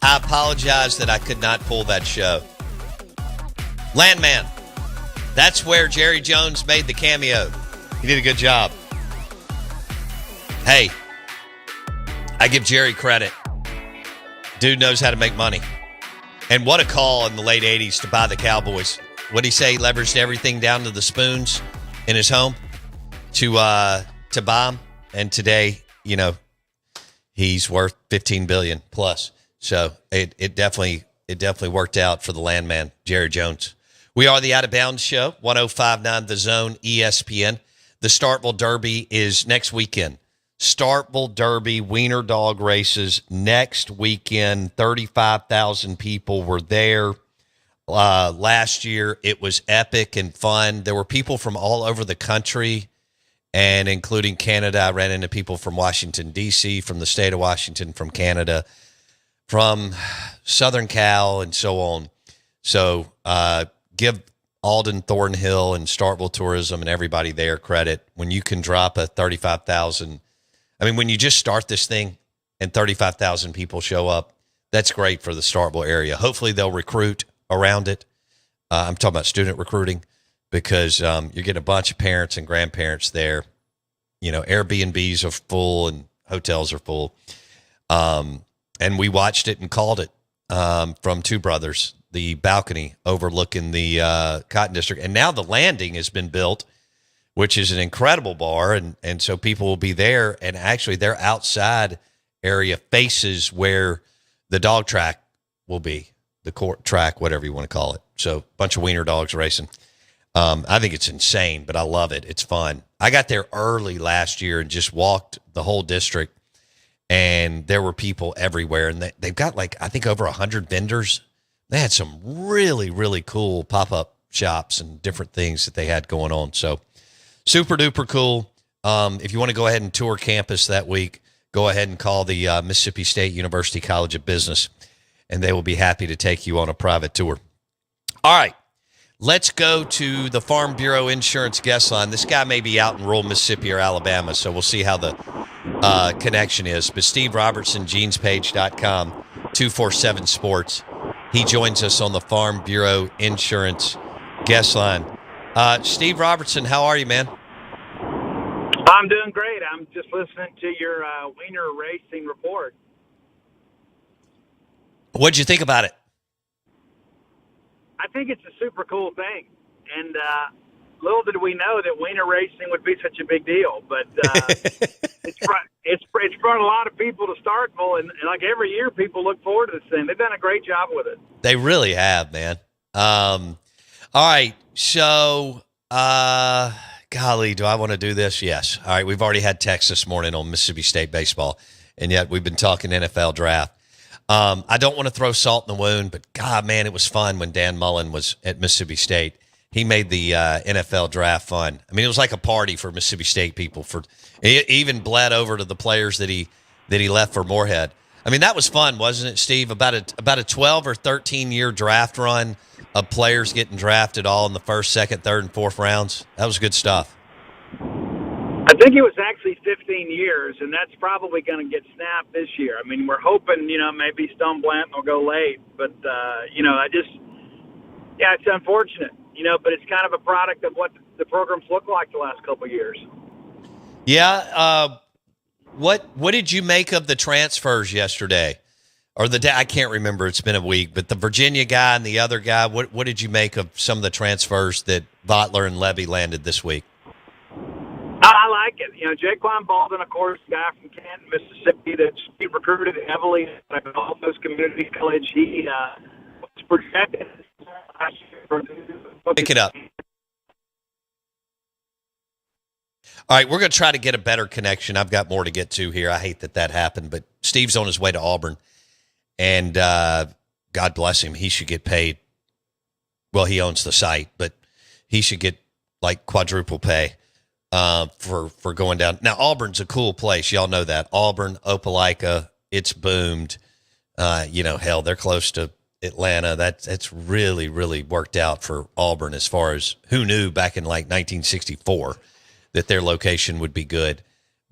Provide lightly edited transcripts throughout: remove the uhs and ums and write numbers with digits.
I apologize that I could not pull that show. Landman. That's where Jerry Jones made the cameo. He did a good job. Hey, I give Jerry credit. Dude knows how to make money. And what a call in the late 80s to buy the Cowboys. What did he say? He leveraged everything down to the spoons in his home to buy them. And today, you know, he's worth $15 billion plus. So it definitely worked out for the landman, Jerry Jones. We are the Out of Bounds Show, 105.9 The Zone, ESPN. The Starkville Derby is next weekend. Starkville Derby, Wiener Dog races next weekend. 35,000 people were there last year. It was epic and fun. There were people from all over the country, and including Canada. I ran into people from Washington, D.C., from the state of Washington, from Canada, from Southern Cal, and so on. So give Alden Thornhill and Starkville Tourism and everybody there credit when you can drop a 35,000. I mean, when you just start this thing and 35,000 people show up, that's great for the Starkville area. Hopefully they'll recruit around it. I'm talking about student recruiting because you're getting a bunch of parents and grandparents there. You know, Airbnbs are full and hotels are full. And we watched it and called it from Two Brothers, the balcony overlooking the Cotton District. And now the Landing has been built, which is an incredible bar. And so people will be there. And actually their outside area faces where the dog track will be, the court track, whatever you want to call it. So a bunch of wiener dogs racing. I think it's insane, but I love it. It's fun. I got there early last year and just walked the whole district, and there were people everywhere. And they've got I think over 100 vendors. They had some really, really cool pop-up shops and different things that they had going on. So super duper cool. If you want to go ahead and tour campus that week, go ahead and call the Mississippi State University College of Business, and they will be happy to take you on a private tour. All right, let's go to the Farm Bureau Insurance guest line. This guy may be out in rural Mississippi or Alabama, so we'll see how the connection is. But Steve Robertson, genespage.com, 247 Sports. He joins us on the Farm Bureau Insurance guest line. Steve Robertson, how are you, man? I'm doing great. I'm just listening to your wiener racing report. What'd you think about it? I think it's a super cool thing. And little did we know that wiener racing would be such a big deal. But it's brought a lot of people to Starkville. And like every year, people look forward to this thing. They've done a great job with it. They really have, man. All right. So, golly, do I want to do this? Yes. All right. We've already had text this morning on Mississippi State baseball, and yet we've been talking NFL draft. I don't want to throw salt in the wound, but God, man, it was fun when Dan Mullen was at Mississippi State. He made the NFL draft fun. I mean, it was like a party for Mississippi State people. He even bled over to the players that he left for Moorhead. I mean, that was fun, wasn't it, Steve? About a 12 or 13 year draft run of players getting drafted all in the first, second, third, and fourth rounds. That was good stuff. I think it was actually 15 years, and that's probably going to get snapped this year. I mean, we're hoping, maybe Stone Blanton will go late, but, it's unfortunate, but it's kind of a product of what the programs look like the last couple of years. Yeah. What did you make of the transfers yesterday? Or the day, I can't remember. It's been a week, but the Virginia guy and the other guy, what did you make of some of the transfers that Butler and Levy landed this week? I like it. Jaquan Baldwin, of course, the guy from Canton, Mississippi, that's recruited heavily at Altos Community College. He was projected last year. Pick it up. All right, we're going to try to get a better connection. I've got more to get to here. I hate that happened, but Steve's on his way to Auburn. And God bless him. He should get paid. Well, he owns the site, but he should get like quadruple pay for going down. Now, Auburn's a cool place. Y'all know that. Auburn, Opelika, it's boomed. Hell, they're close to Atlanta. That's really, really worked out for Auburn as far as who knew back in like 1964 that their location would be good.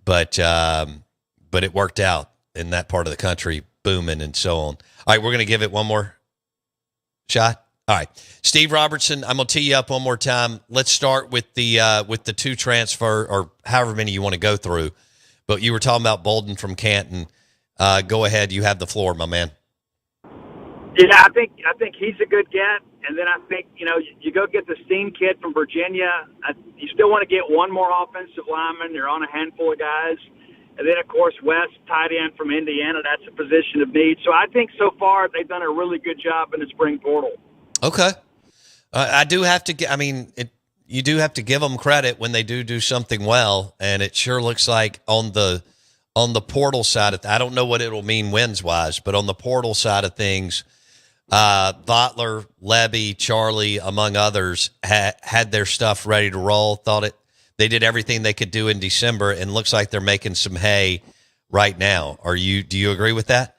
But it worked out in that part of the country. booming and so on. All right, we're going to give it one more shot. All right, Steve Robertson, I'm going to tee you up one more time. Let's start with the two transfer, or however many you want to go through. But you were talking about Bolden from Canton. Go ahead. You have the floor, my man. Yeah, I think he's a good get. And then I think, you go get the Steen kid from Virginia. You still want to get one more offensive lineman. You're on a handful of guys. And then, of course, West, tight end from Indiana. That's a position of need. So I think so far they've done a really good job in the spring portal. Okay. I do have to you do have to give them credit when they do something well. And it sure looks like on the portal side I don't know what it'll mean wins-wise, but on the portal side of things, Butler, Levy, Charlie, among others, had their stuff ready to roll. They did everything they could do in December, and looks like they're making some hay right now. Do you agree with that?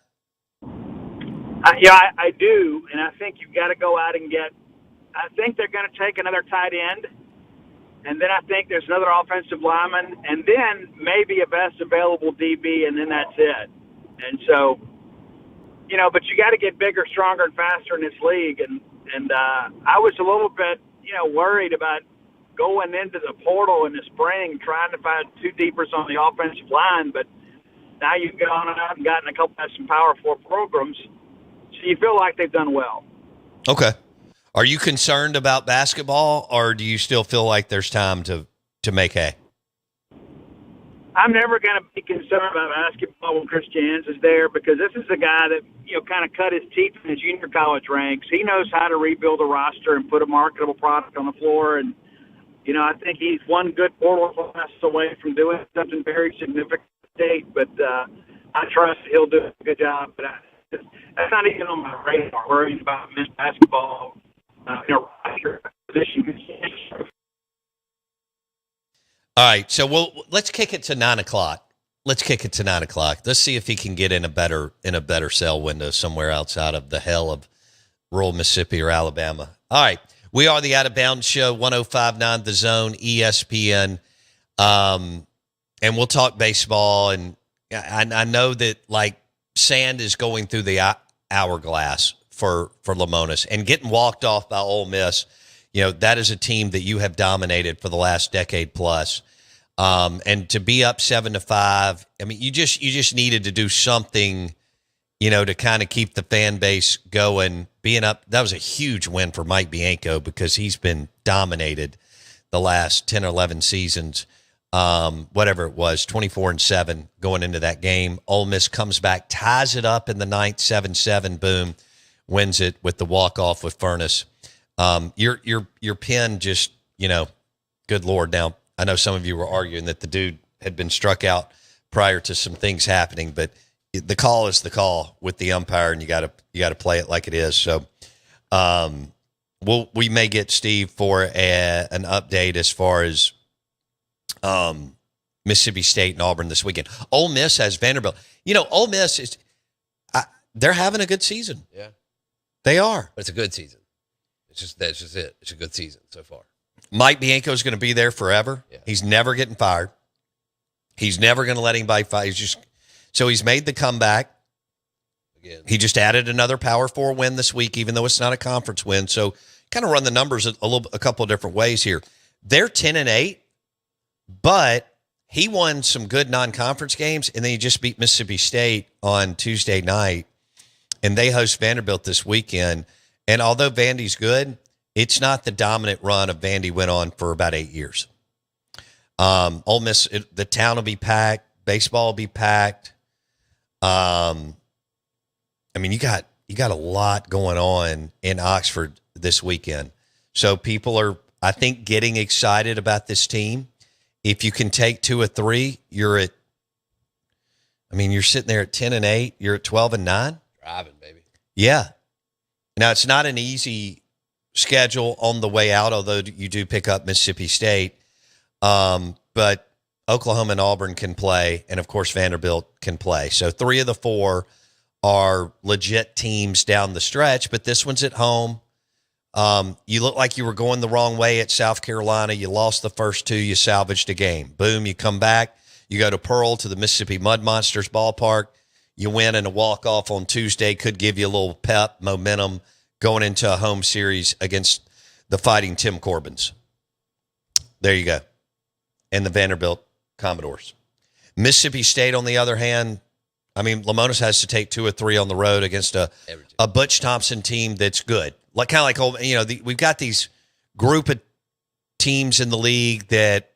Yeah, I do, and I think you've got to go out and get. I think they're going to take another tight end, and then I think there's another offensive lineman, and then maybe a best available DB, and then that's it. And so, but you got to get bigger, stronger, and faster in this league. And I was a little bit, worried about going into the portal in the spring, trying to find two deepers on the offensive line. But now you've gone out and gotten a couple of some Power 4 programs, so you feel like they've done well. Okay. Are you concerned about basketball, or do you still feel like there's time to make hay? I'm never going to be concerned about basketball when Chris Jans is there, because this is a guy that, kind of cut his teeth in his junior college ranks. He knows how to rebuild a roster and put a marketable product on the floor. And, I think he's one good portal class away from doing something very significant state, but I trust he'll do a good job. But that's not even on my radar, worrying about men's basketball roster position. All right, so let's kick it to 9:00. Let's kick it to 9:00. Let's see if he can get in a better sell window somewhere outside of the hell of rural Mississippi or Alabama. All right, we are the Out of Bounds Show, 105.9 The Zone, ESPN, and we'll talk baseball. And I know that sand is going through the hourglass for Lemonis, and getting walked off by Ole Miss. That is a team that you have dominated for the last decade plus. And to be up 7-5, you just needed to do something, to kind of keep the fan base going. Being up, that was a huge win for Mike Bianco, because he's been dominated the last 10 or 11 seasons. Whatever it was, 24-7 going into that game. Ole Miss comes back, ties it up in the ninth, 7-7, boom, wins it with the walk-off with Furness. Your pen just, good Lord. Now, I know some of you were arguing that the dude had been struck out prior to some things happening, but the call is the call with the umpire, and you got to play it like it is. So, we may get Steve for an update as far as Mississippi State and Auburn this weekend. Ole Miss has Vanderbilt. Ole Miss they're having a good season. Yeah, they are. But it's a good season. That's just it. It's a good season so far. Mike Bianco is going to be there forever. Yeah. He's never getting fired. He's never going to let anybody fire. So he's made the comeback. Again. He just added another Power 4 win this week, even though it's not a conference win. So kind of run the numbers a couple of different ways here. They're 10-8, but he won some good non-conference games, and then he just beat Mississippi State on Tuesday night, and they host Vanderbilt this weekend. And although Vandy's good, it's not the dominant run of Vandy went on for about 8 years. Ole Miss, the town will be packed. Baseball will be packed. You got a lot going on in Oxford this weekend. So people are, I think, getting excited about this team. If you can take 2 or 3, you're sitting there at 10-8. You're at 12-9. Driving, baby. Yeah. Now, it's not an easy schedule on the way out, although you do pick up Mississippi State. But Oklahoma and Auburn can play, and, of course, Vanderbilt can play. So 3 of the 4 are legit teams down the stretch, but this one's at home. You look like you were going the wrong way at South Carolina. You lost the first 2. You salvaged a game. Boom, you come back. You go to Pearl to the Mississippi Mud Monsters ballpark. You win in a walk-off on Tuesday, could give you a little pep, momentum going into a home series against the Fighting Tim Corbins. There you go. And the Vanderbilt Commodores. Mississippi State, on the other hand, I mean, Lamona's has to take 2 or 3 on the road against a Butch Thompson team that's good. Like kind of like, we've got these group of teams in the league that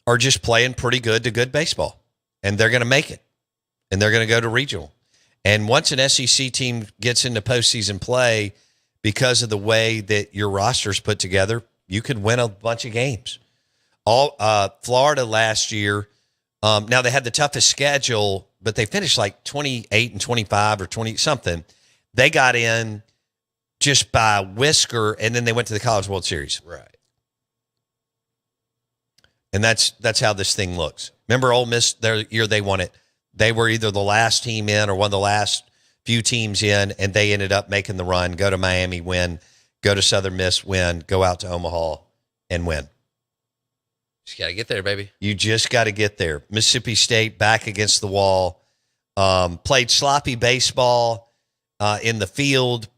are just playing pretty good to good baseball, and they're going to make it, and they're going to go to regional. And once an SEC team gets into postseason play, because of the way that your roster's put together, you could win a bunch of games. Florida last year, now they had the toughest schedule, but they finished like 28 and 25 or 20 something. They got in just by whisker, and then they went to the College World Series. Right. And that's how this thing looks. Remember Ole Miss, their year they won it. They were either the last team in or one of the last few teams in, and they ended up making the run, go to Miami, win, go to Southern Miss, win, go out to Omaha, and win. Just got to get there, baby. You just got to get there. Mississippi State back against the wall. Played sloppy baseball in the field,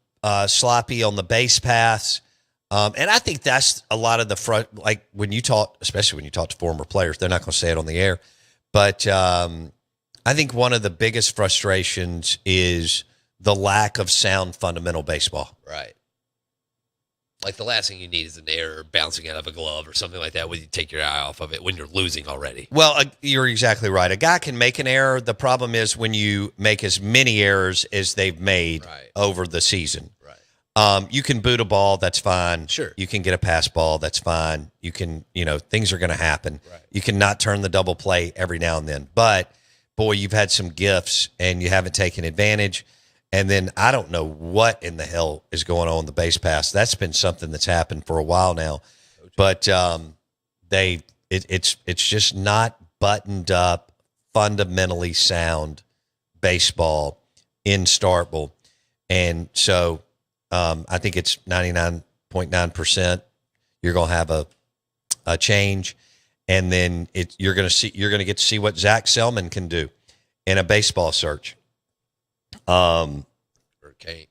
sloppy on the base paths. And I think that's a lot of the front, like when you talk, especially when you talk to former players, they're not going to say it on the air. But I think one of the biggest frustrations is the lack of sound fundamental baseball. Right. Like the last thing you need is an error bouncing out of a glove or something like that when you take your eye off of it when you're losing already. Well, you're exactly right. A guy can make an error. The problem is when you make as many errors as they've made over the season. Right. You can boot a ball. That's fine. Sure. You can get a pass ball. That's fine. You can, things are going to happen. Right. You can not turn the double play every now and then. But, boy, you've had some gifts and you haven't taken advantage. And then I don't know what in the hell is going on the base pass. That's been something that's happened for a while now. But it's just not buttoned up, fundamentally sound baseball in Starkville. And so I think it's 99.9%. You're going to have a change, and then you're going to get to see what Zach Selman can do in a baseball search.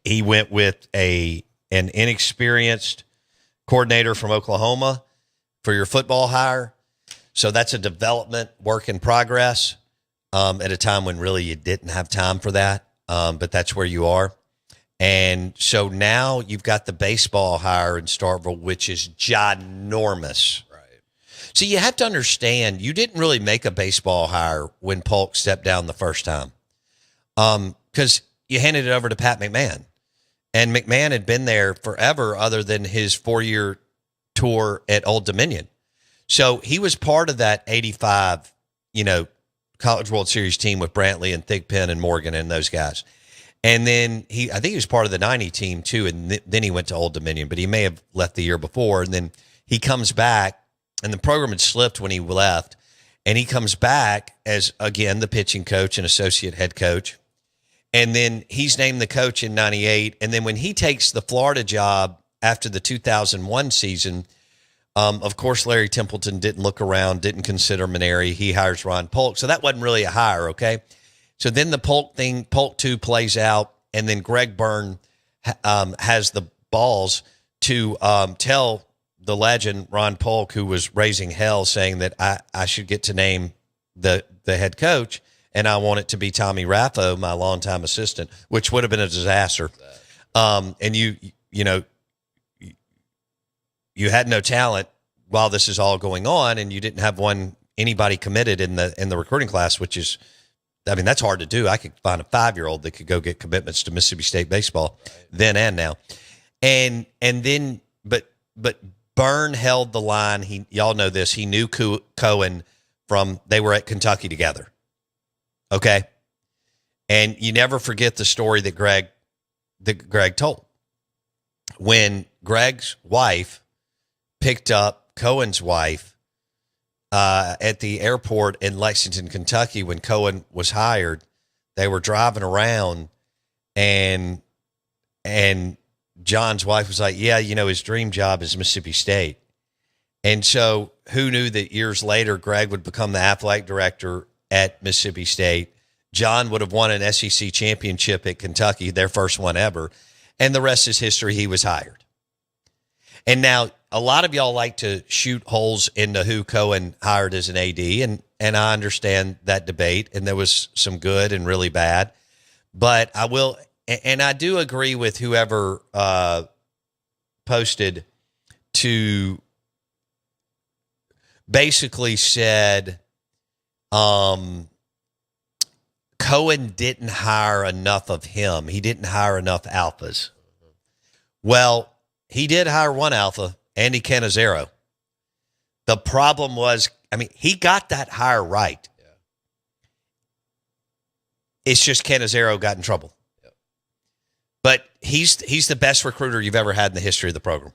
He went with an inexperienced coordinator from Oklahoma for your football hire. So that's a development work in progress at a time when really you didn't have time for that. But that's where you are. And so now you've got the baseball hire in Starkville, which is ginormous. Right. So you have to understand, you didn't really make a baseball hire when Polk stepped down the first time. Because you handed it over to Pat McMahon. And McMahon had been there forever other than his 4-year tour at Old Dominion. So he was part of that 85, College World Series team with Brantley and Thigpen and Morgan and those guys. And then I think he was part of the 90 team too. And then he went to Old Dominion, but he may have left the year before. And then he comes back, and the program had slipped when he left. And he comes back as, again, the pitching coach and associate head coach. And then he's named the coach in 98. And then when he takes the Florida job after the 2001 season, of course, Larry Templeton didn't look around, didn't consider Maneri. He hires Ron Polk. So that wasn't really a hire, okay? So then the Polk 2 plays out, and then Greg Byrne has the balls to tell the legend, Ron Polk, who was raising hell, saying that I should get to name the head coach, and I want it to be Tommy Raffo, my longtime assistant, which would have been a disaster. And you had no talent while this is all going on, and you didn't have anybody committed in the recruiting class, which is, that's hard to do. I could find a 5-year-old that could go get commitments to Mississippi State baseball then and now. And then, but Byrne held the line. Y'all know this. He knew Cohen they were at Kentucky together. Okay. And you never forget the story that Greg told. When Greg's wife picked up Cohen's wife at the airport in Lexington, Kentucky, when Cohen was hired, they were driving around, and John's wife was like, yeah, his dream job is Mississippi State. And so who knew that years later, Greg would become the athletic director at Mississippi State, John would have won an SEC championship at Kentucky, their first one ever, and the rest is history. He was hired. And now a lot of y'all like to shoot holes into who Cohen hired as an AD, and I understand that debate, and there was some good and really bad. But I will, and I do agree with whoever posted to basically said Cohen didn't hire enough of him. He didn't hire enough alphas. Well, he did hire one alpha, Andy Cannizaro. The problem was, he got that hire right. Yeah. It's just Cannizaro got in trouble. Yeah. But he's the best recruiter you've ever had in the history of the program.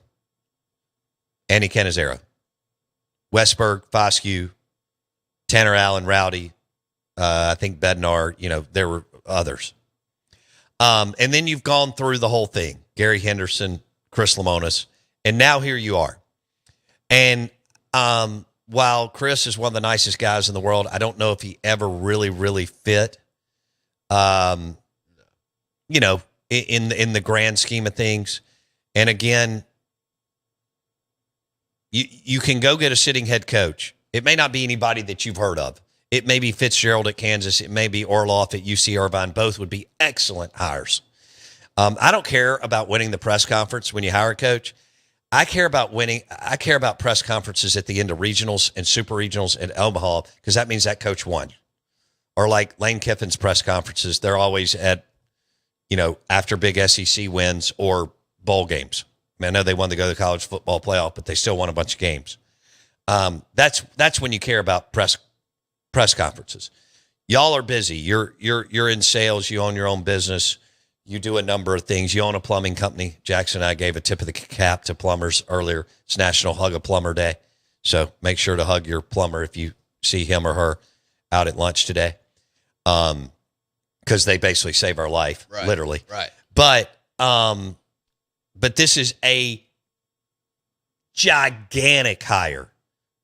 Andy Cannizaro. Westberg, Foscue, Tanner Allen, Rowdy, I think Bednar, there were others. And then you've gone through the whole thing. Gary Henderson, Chris Lemonis, and now here you are. And while Chris is one of the nicest guys in the world, I don't know if he ever really, really fit, in the grand scheme of things. And again, you can go get a sitting head coach. It may not be anybody that you've heard of. It may be Fitzgerald at Kansas. It may be Orloff at UC Irvine. Both would be excellent hires. I don't care about winning the press conference when you hire a coach. I care about winning. I care about press conferences at the end of regionals and super regionals at Omaha because that means that coach won. Or like Lane Kiffin's press conferences, they're always at, after big SEC wins or bowl games. I know they won to go to the college football playoff, but they still won a bunch of games. That's when you care about press conferences. Y'all are busy. You're in sales. You own your own business. You do a number of things. You own a plumbing company. Jackson and I gave a tip of the cap to plumbers earlier. It's National Hug a Plumber Day. So make sure to hug your plumber if you see him or her out at lunch today. Because they basically save our life, literally. Right. But this is a gigantic hire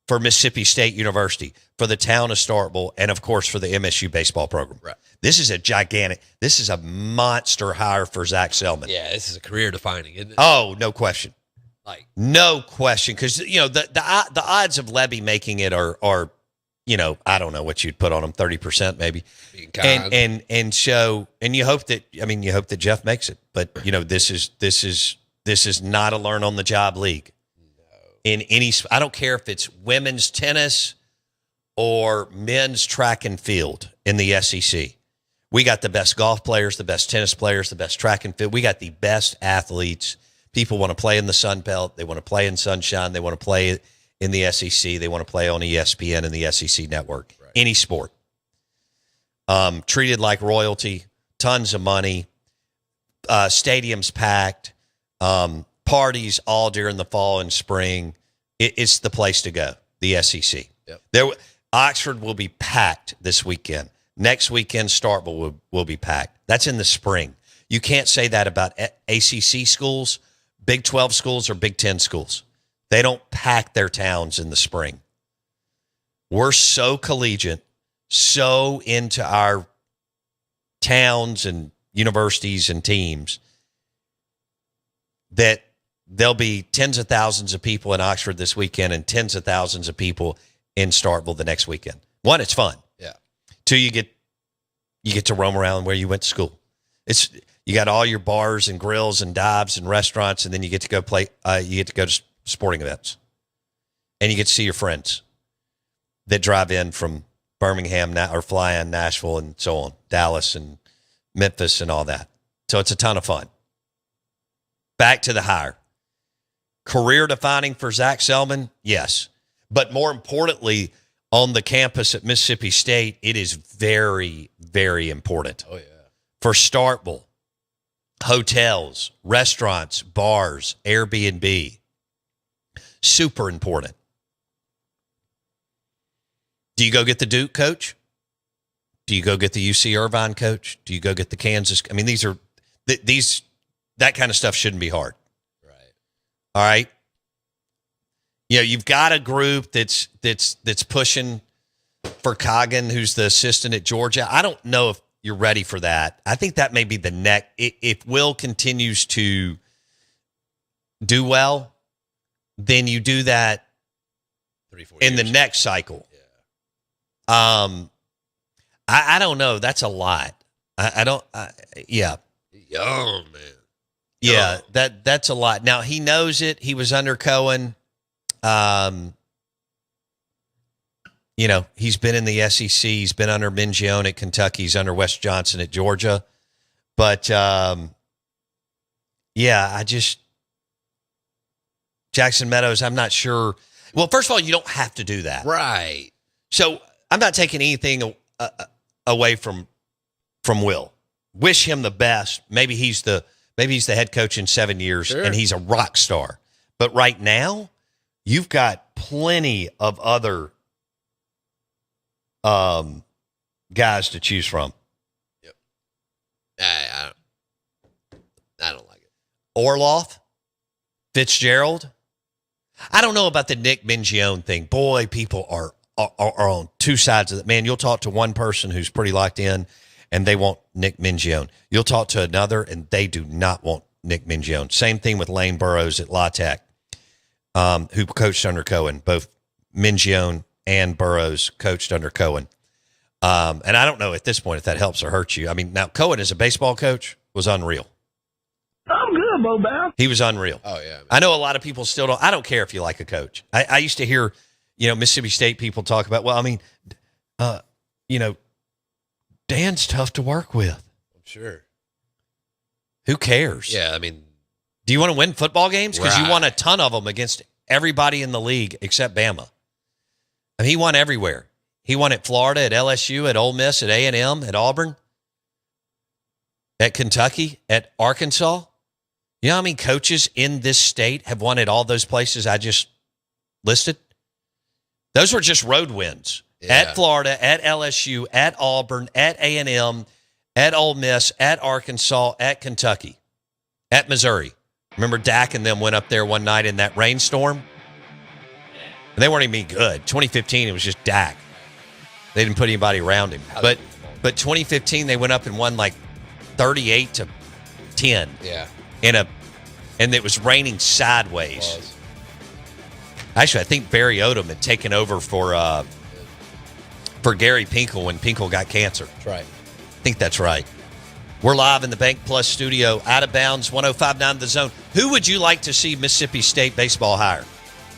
for Mississippi State University, for the town of Starkville, and, of course, for the MSU baseball program. Right. This is a monster hire for Zach Selman. Yeah, this is a career-defining, isn't it? Oh, no question. No question, because, the odds of Levy making it are I don't know what you'd put on him, 30% maybe. And so you hope that Jeff makes it. But, this is not a learn on the job league. In any, I don't care if it's women's tennis or men's track and field in the SEC. We got the best golf players, the best tennis players, the best track and field. We got the best athletes. People want to play in the Sun Belt. They want to play in Sunshine. They want to play in the SEC. They want to play on ESPN and the SEC network. Right. Any sport. Treated like royalty, tons of money, stadiums packed, parties all during the fall and spring. It's the place to go, the SEC. Yep. Oxford will be packed this weekend. Next weekend, Starkville will be packed. That's in the spring. You can't say that about ACC schools, Big 12 schools, or Big 10 schools. They don't pack their towns in the spring. We're so collegiate, so into our towns and universities and teams that there'll be tens of thousands of people in Oxford this weekend and tens of thousands of people in Starkville the next weekend. One, it's fun. Yeah. Two, you get to roam around where you went to school. You got all your bars and grills and dives and restaurants, and then you get to go play. You get to go to sporting events, and you get to see your friends that drive in from Birmingham or fly in Nashville and so on, Dallas and Memphis and all that. So it's a ton of fun. Back to the hire. Career defining for Zach Selman? Yes. But more importantly, on the campus at Mississippi State, it is very, very important. Oh, yeah. For Starkville, hotels, restaurants, bars, Airbnb. Super important. Do you go get the Duke coach? Do you go get the UC Irvine coach? Do you go get the Kansas? I mean, that kind of stuff shouldn't be hard. Right. All right. You've got a group that's pushing for Coggin, who's the assistant at Georgia. I don't know if you're ready for that. I think that may be the next. If Will continues to do well, then you do that 3-4 in the years. next cycle. Yeah. I don't know. That's a lot. I don't. Yeah. Young, man. Yeah, Young. that's a lot. Now he knows it. He was under Cohen. He's been in the SEC. He's been under Mingione at Kentucky. He's under Wes Johnson at Georgia. But Jackson Meadows, I'm not sure. Well, first of all, you don't have to do that. Right. So I'm not taking anything away from Will. Wish him the best. Maybe he's the head coach in 7 years, Sure. and he's a rock star. But right now, you've got plenty of other guys to choose from. Yep. I don't like it. Orloff, Fitzgerald. I don't know about the Nick Mingione thing. Boy, people are on two sides of it. Man, you'll talk to one person who's pretty locked in, and they want Nick Mingione. You'll talk to another, and they do not want Nick Mingione. Same thing with Lane Burroughs at La Tech, who coached under Cohen. Both Mingione and Burroughs coached under Cohen. And I don't know at this point if that helps or hurts you. I mean, now Cohen as a baseball coach was unreal. I'm good, Bo Bow. He was unreal. Oh, yeah. Man. I know a lot of people still don't. I don't care if you like a coach. I used to hear, Mississippi State people talk about, well, I mean, Dan's tough to work with. I'm sure. Who cares? Yeah, I mean, Do you want to win football games? Because you Right. won a ton of them against everybody in the league except Bama. I mean, he won everywhere. He won at Florida, at LSU, at Ole Miss, at A&M, at Auburn, at Kentucky, at Arkansas. You know how many coaches in this state have won at all those places I just listed? Those were just road wins. Yeah. At Florida, at LSU, at Auburn, at A&M, at Ole Miss, at Arkansas, at Kentucky, at Missouri. Remember Dak and them went up there one night in that rainstorm? And they weren't even good. 2015, it was just Dak. They didn't put anybody around him. But 2015, they went up and won like 38-10 yeah. and it was raining sideways. Was. Actually, I think Barry Odom had taken over for Gary Pinkel when Pinkel got cancer. That's right. I think that's right. We're live in the Bank Plus studio, out of bounds, 105.9 The Zone. Who would you like to see Mississippi State baseball hire?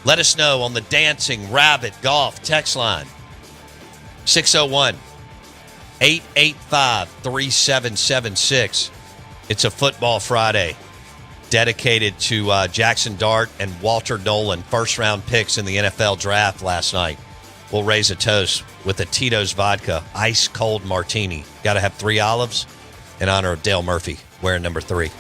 Let us know on the Dancing Rabbit Golf text line. 601-885-3776. It's a football Friday dedicated to Jackson Dart and Walter Nolan, first-round picks in the NFL draft last night. We'll raise a toast with a Tito's Vodka ice-cold martini. Got to have 3 olives in honor of Dale Murphy, wearing number 3.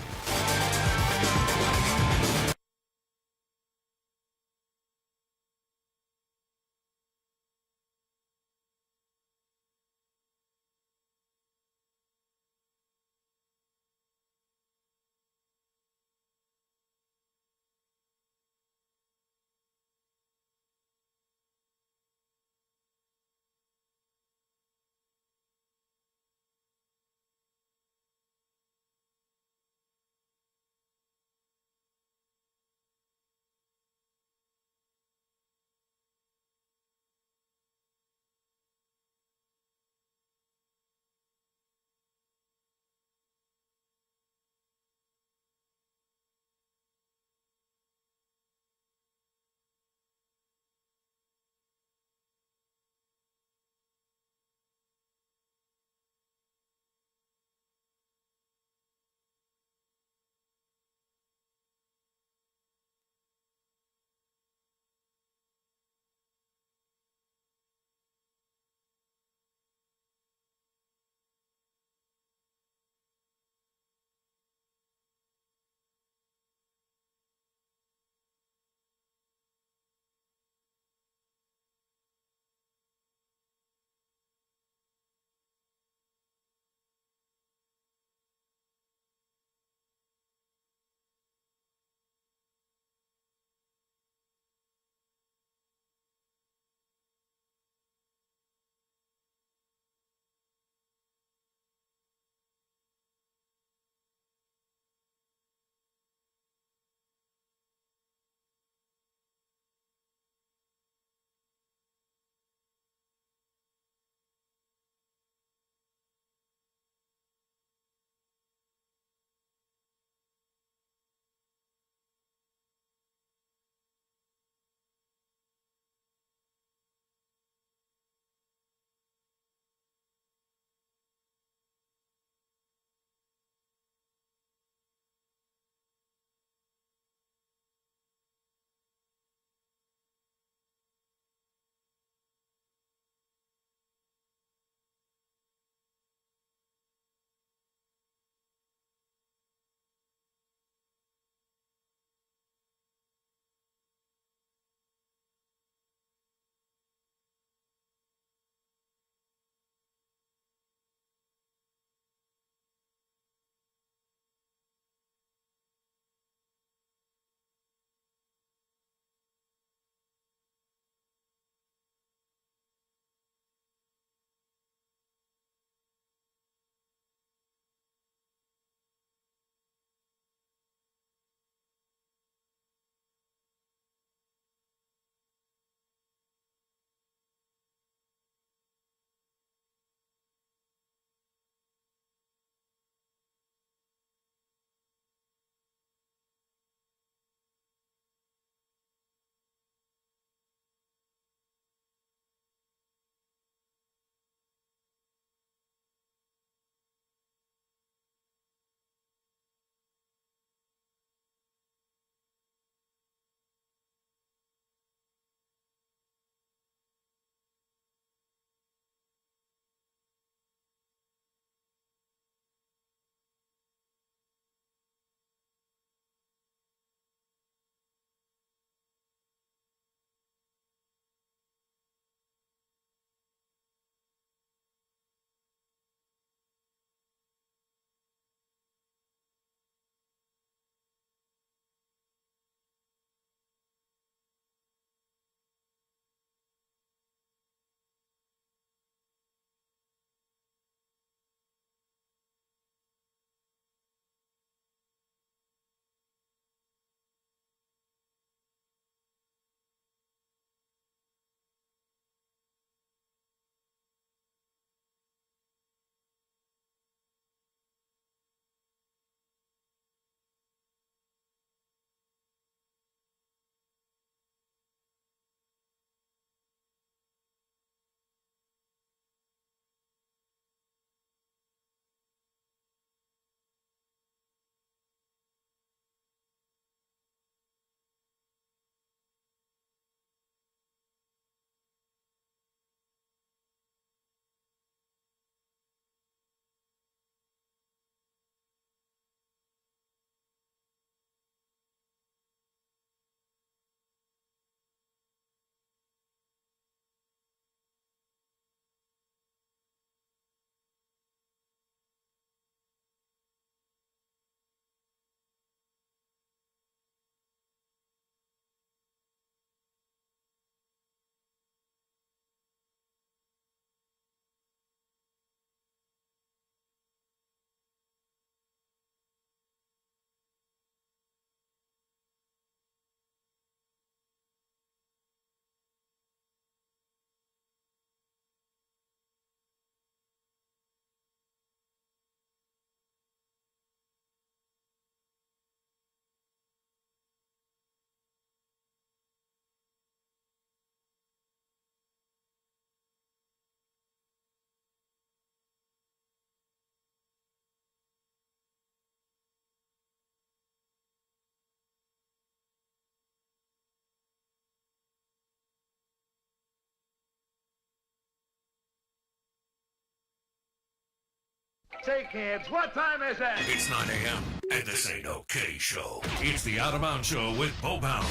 Say, kids, what time is it? It's 9 a.m. and this ain't no K show. It's the Out of Bounds Show with Bo Bounds.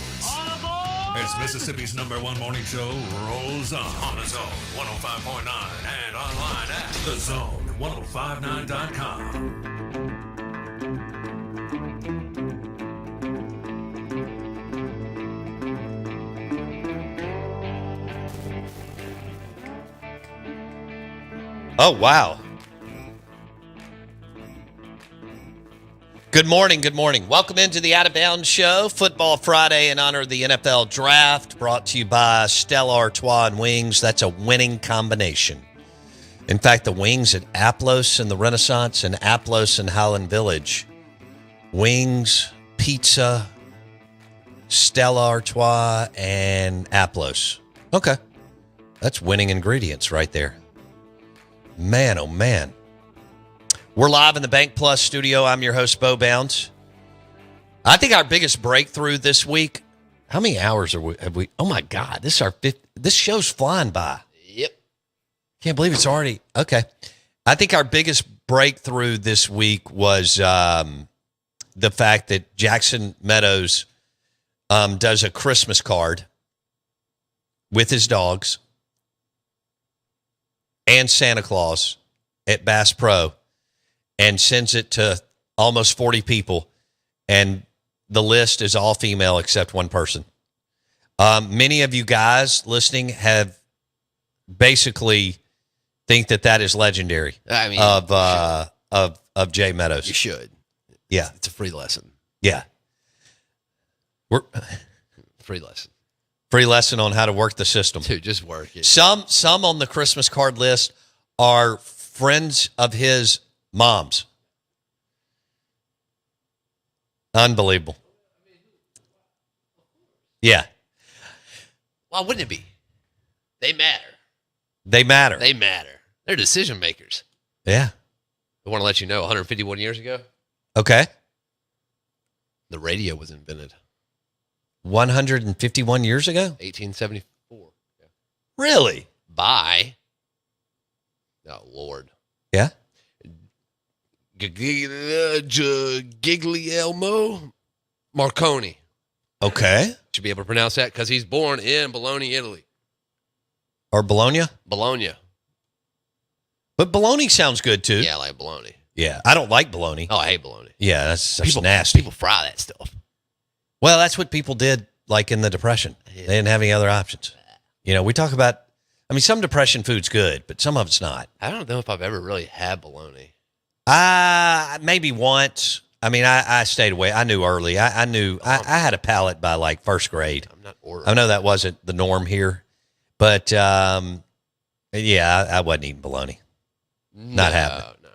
As Mississippi's #1 morning show rolls on the Zone 105.9 and online at thezone1059.com. Oh, wow. Good morning. Good morning. Welcome into the Out of Bounds Show, Football Friday in honor of the NFL Draft, brought to you by Stella Artois and Wings. That's a winning combination. In fact, the wings at Aplos in the Renaissance and Aplos in Highland Village. Wings, pizza, Stella Artois, and Aplos. Okay. That's winning ingredients right there. Man, oh man. We're live in the Bank Plus studio. I'm your host, Bo Bounds. I think our biggest breakthrough this week, how many hours have we? Oh my God, this is our fifth. This show's flying by. Yep. Can't believe it's already, okay. I think our biggest breakthrough this week was the fact that Jackson Meadows does a Christmas card with his dogs and Santa Claus at Bass Pro and sends it to almost 40 people, and the list is all female except one person. Many of you guys listening have basically think that is legendary. I mean, of Jay Meadows. you should. Yeah. It's a free lesson. Yeah. Free lesson. Free lesson on how to work the system. Dude, just work it. Some on the Christmas card list are friends of his mom's. Unbelievable. Yeah. Why wouldn't it be? They matter. They matter. They matter. They're decision makers. Yeah. I want to let you know, 151 years ago, Okay. the radio was invented. 151 years ago? 1874. Yeah. Really? By, oh, Lord. Yeah. Guglielmo Marconi. Okay. Should be able to pronounce that because he's born in Bologna, Italy. Or Bologna? Bologna. But bologna sounds good too. Yeah, I like bologna. Yeah. I don't like bologna. Oh, I hate bologna. Yeah, that's People, nasty. People fry that stuff. Well, that's what people did like in the Depression. Yeah. They didn't have any other options. You know, we talk about, I mean, some Depression food's good, but some of it's not. I don't know if I've ever really had bologna. Maybe once. I mean, I stayed away. I knew early. I knew I had a palate by like first grade. I'm not ordering. I know that wasn't the norm here, but yeah, I wasn't eating bologna. Not happening. No.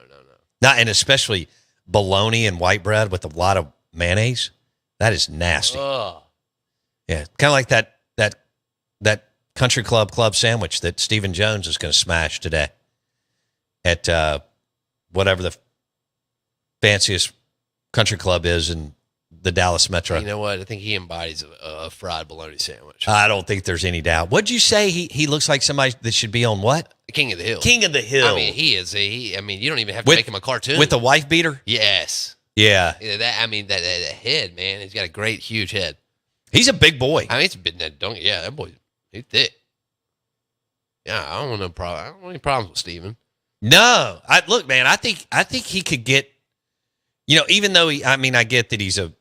Not, and especially bologna and white bread with a lot of mayonnaise. That is nasty. Ugh. Yeah, kind of like that country club sandwich that Stephen Jones is going to smash today at whatever the fanciest country club is in the Dallas metro. You know what? I think he embodies a fried bologna sandwich. I don't think there's any doubt. What'd you say? He looks like somebody that should be on what? King of the Hill. King of the Hill. I mean, he is. I mean, you don't even have to make him a cartoon. With a wife beater? Yes. Yeah. That head, man. He's got a great, huge head. He's a big boy. I mean, it's been that donkey. Yeah, that boy, he's thick. Yeah, I don't want no problem. I don't want any problems with Steven. No. Look, man, I think he could get, you know, even though I get that he's a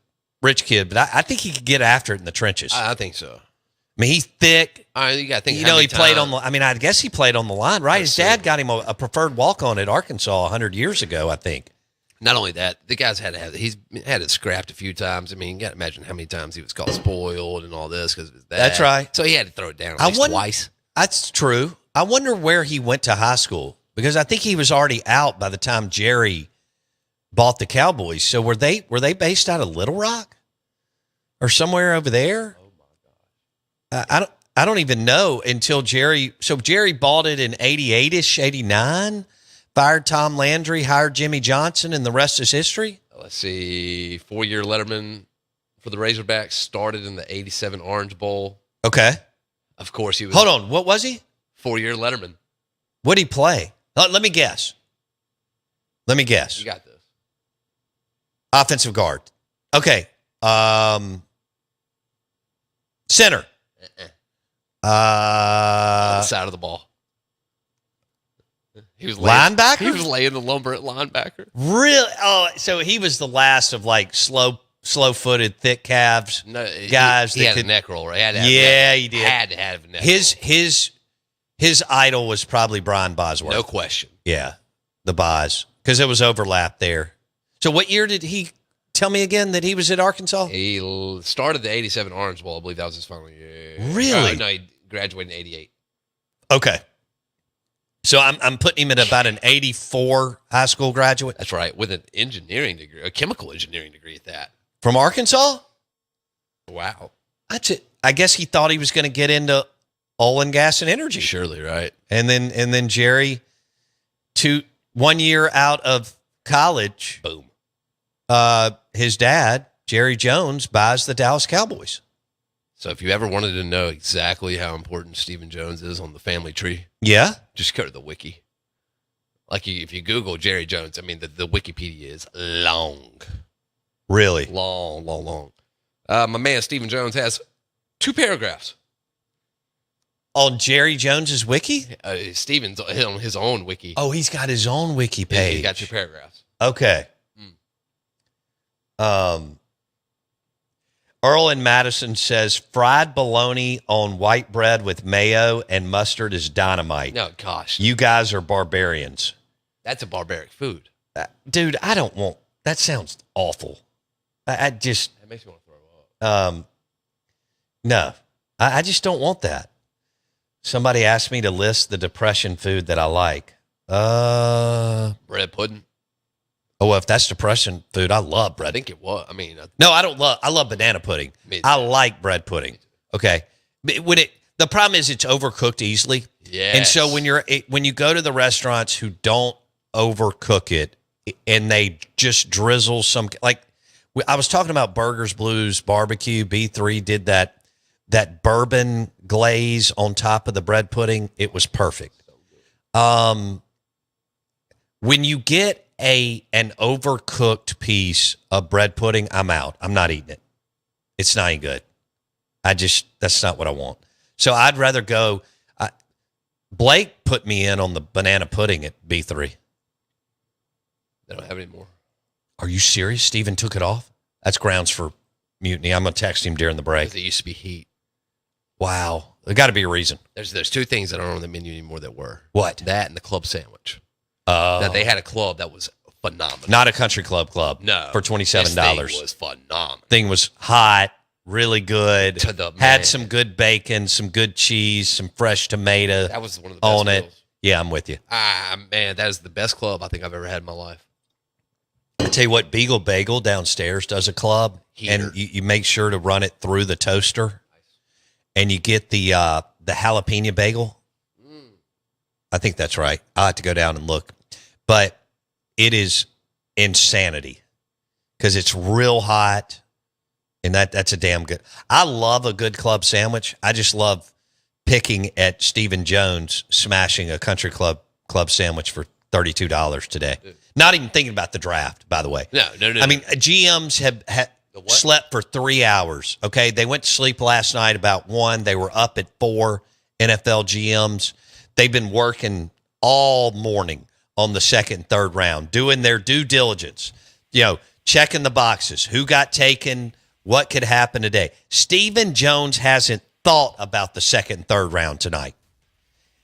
rich kid, but I think he could get after it in the trenches. I think so. I mean, he's thick. You got to think. You know, he played on the. I mean, I guess he played on the line, right? His dad got him a preferred walk-on at Arkansas 100 years ago, I think. Not only that, the guy's he's had it scrapped a few times. I mean, you got to imagine how many times he was called spoiled and all this because of his dad. That's right. So he had to throw it down at least twice. That's true. I wonder where he went to high school because I think he was already out by the time Jerry bought the Cowboys. So were they based out of Little Rock or somewhere over there? Oh my God. I don't even know until Jerry. So Jerry bought it in 88-ish, 89, fired Tom Landry, hired Jimmy Johnson, and the rest is history. Let's see. 4-year Letterman for the Razorbacks started in the 87 Orange Bowl. Okay. Of course, he was. Hold on. What was he? 4-year Letterman. What'd he play? Let me guess. Let me guess. You got this. Offensive guard. Okay. Center. On the side of the ball. He was linebacker? He was laying the lumber at linebacker. Really? Oh, so he was the last of like slow-footed, thick calves guys. He had a neck roll, right? He did. Had to have a neck roll. His idol was probably Brian Bosworth. No question. Yeah, the Boz, because there was overlap there. So what year did he tell me again that he was at Arkansas? He started the 87 Orange Bowl. I believe that was his final year. Really? No, he graduated in 88. Okay. So I'm putting him at about an 84 high school graduate. That's right, with an engineering degree, a chemical engineering degree at that. From Arkansas? Wow. That's it. I guess he thought he was going to get into oil and gas and energy. Surely, right? And then Jerry, 1 year out of college, Boom. His dad, Jerry Jones, buys the Dallas Cowboys. So if you ever wanted to know exactly how important Stephen Jones is on the family tree, Yeah? just go to the wiki. Like if you Google Jerry Jones, I mean, the Wikipedia is long. Really? Long. My man Stephen Jones has 2 paragraphs. On Jerry Jones's wiki? Stephen's on his own wiki. Oh, he's got his own wiki page. He's got 2 paragraphs. Okay. Earl in Madison says fried bologna on white bread with mayo and mustard is dynamite. No, gosh. You guys are barbarians. That's a barbaric food. Dude, I don't want, that sounds awful. I just, That makes me want to throw up. no, I just don't want that. Somebody asked me to list the depression food that I like. Bread pudding. Oh, well, if that's depression food, I love bread. I think it was. I mean, No, I love banana pudding. Me too. I like bread pudding. Okay. But the problem is it's overcooked easily. yes. And so when you go to the restaurants who don't overcook it and they just drizzle some, like I was talking about Burgers Blues Barbecue, B3 did that bourbon glaze on top of the bread pudding. It was perfect. When you get an overcooked piece of bread pudding, I'm out. I'm not eating it. It's not any good. That's not what I want. So I'd rather go. Blake put me in on the banana pudding at B3. They don't have any more. Are you serious? Steven took it off? That's grounds for mutiny. I'm going to text him during the break. Because it used to be heat. Wow. There got to be a reason. There's 2 things that aren't on the menu anymore that were. What? That and the club sandwich. That They had a club that was phenomenal. Not a country club. No. For $27. This thing was phenomenal. Thing was hot, really good. To the man. Had some good bacon, some good cheese, some fresh tomato That was one of the best on it. meals. Yeah, I'm with you. Man, that is the best club I think I've ever had in my life. I tell you what, Beagle Bagel downstairs does a club, Heater. and you make sure to run it through the toaster, and you get the jalapeno bagel. I think that's right. I'll have to go down and look. But it is insanity because it's real hot, and that's a damn good. I love a good club sandwich. I just love picking at Stephen Jones, smashing a country club sandwich for $32 today. Not even thinking about the draft, by the way. No. I mean, GMs have what? slept for 3 hours. Okay, they went to sleep last night about 1. They were up at 4. NFL GMs. They've been working all morning on the 2nd and 3rd round, doing their due diligence. Checking the boxes. Who got taken? What could happen today? Stephen Jones hasn't thought about the 2nd and 3rd round tonight.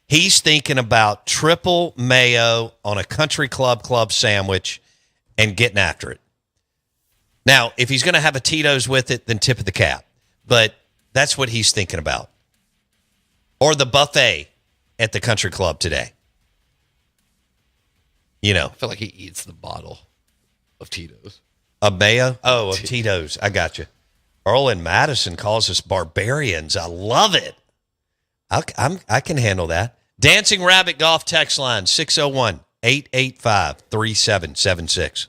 He's thinking about triple mayo on a country club sandwich and getting after it. Now, if he's going to have a Tito's with it, then tip of the cap. But that's what he's thinking about. Or the buffet at the country club today. I feel like he eats the bottle of Tito's. Of mayo? Oh, of Tito's. I got you. Earl in Madison calls us barbarians. I love it. I can handle that. Dancing Rabbit Golf text line 601-885-3776.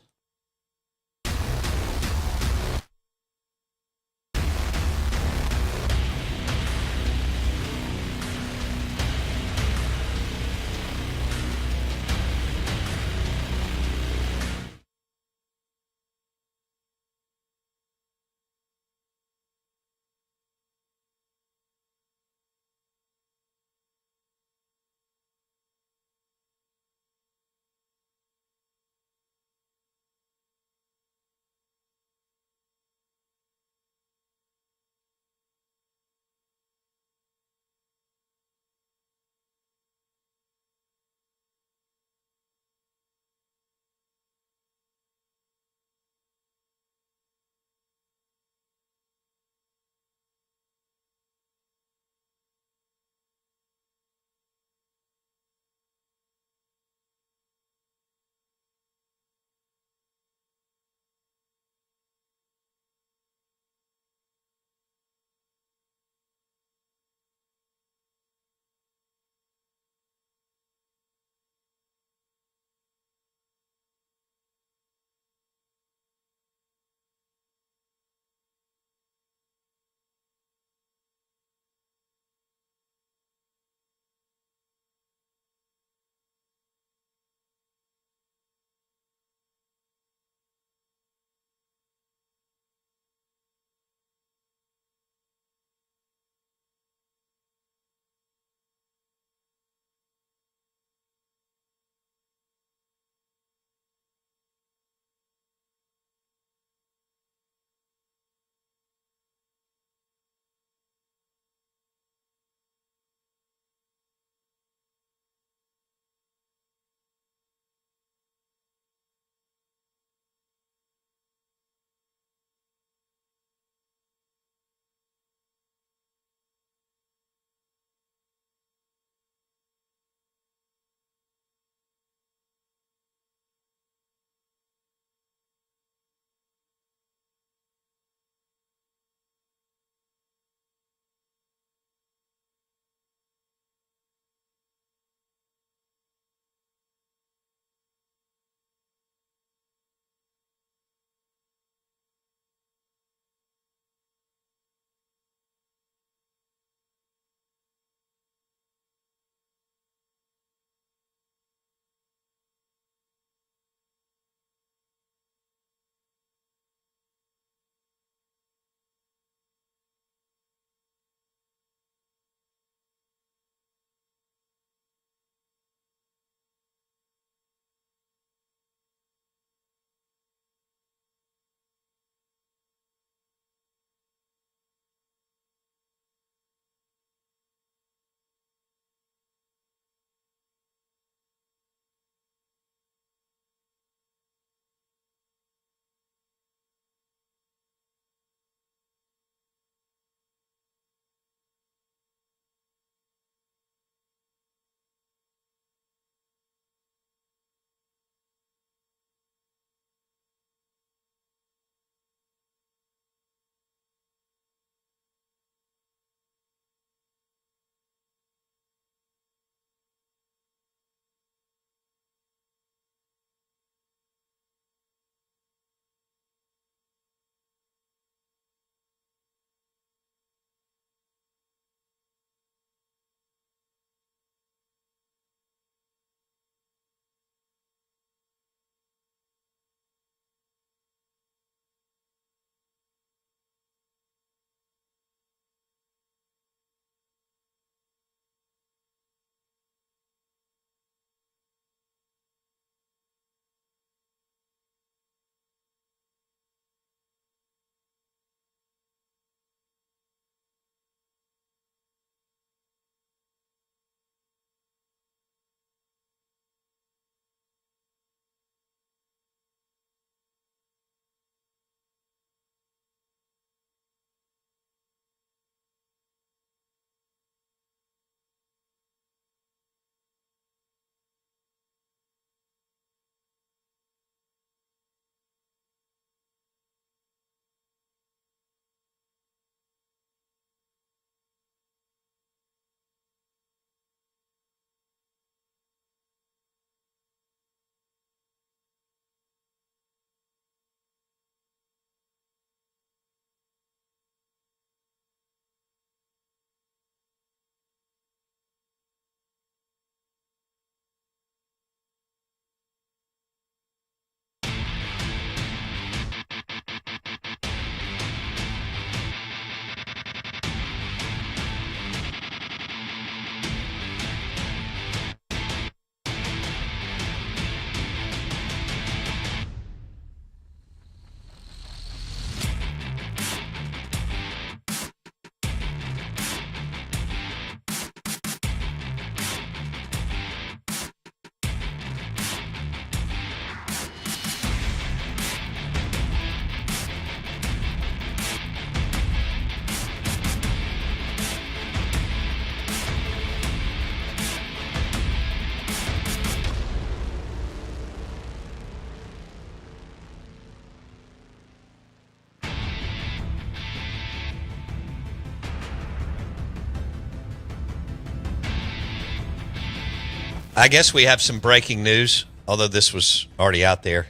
I guess we have some breaking news, although this was already out there.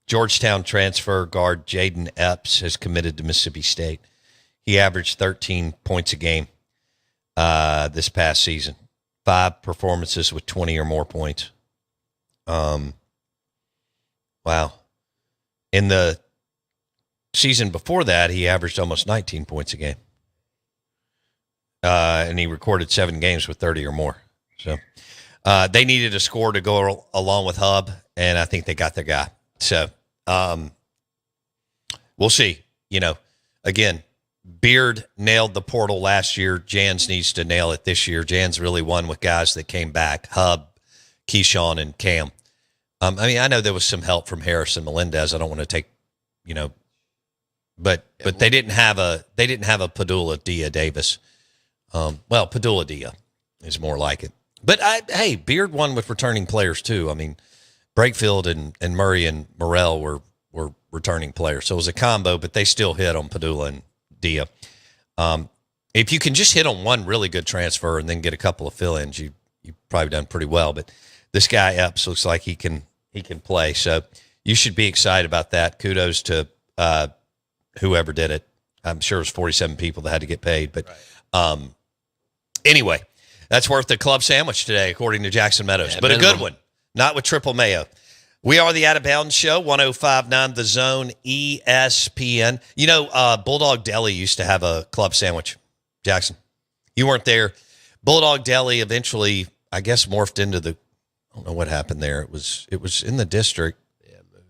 Georgetown transfer guard Jaden Epps has committed to Mississippi State. He averaged 13 points a game this past season. 5 performances with 20 or more points. Wow. In the season before that, he averaged almost 19 points a game. And he recorded 7 games with 30 or more. So they needed a score to go along with Hub, and I think they got their guy. So we'll see. Again, Beard nailed the portal last year. Jans needs to nail it this year. Jans really won with guys that came back, Hub, Keyshawn, and Cam. I know there was some help from Harris and Melendez. I don't want to take, but they didn't have a Padula Dia Davis. Padula Dia is more like it. But Beard won with returning players too. Brakefield and Murray and Morrell were returning players, so it was a combo. But they still hit on Padula and Dia. If you can just hit on one really good transfer and then get a couple of fill-ins, you've probably done pretty well. But this guy Epps looks like he can play, so you should be excited about that. Kudos to whoever did it. I'm sure it was 47 people that had to get paid, but anyway, that's worth the club sandwich today, according to Jackson Meadows. But minimum. A good one, not with triple mayo. We are the Out of Bounds Show, 105.9 The Zone, ESPN. Bulldog Deli used to have a club sandwich, Jackson. You weren't there. Bulldog Deli eventually, I guess, morphed into I don't know what happened there. It was in the district. Yeah, moved.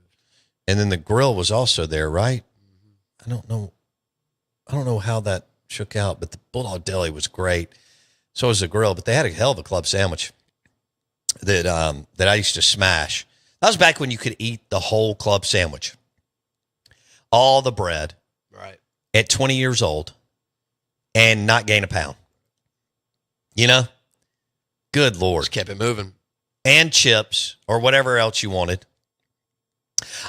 And then the grill was also there, right? I don't know how that shook out, but the Bulldog Deli was great. So was the grill, but they had a hell of a club sandwich that I used to smash. That was back when you could eat the whole club sandwich, all the bread, right, at 20 years old, and not gain a pound. Good Lord, just kept it moving, and chips or whatever else you wanted.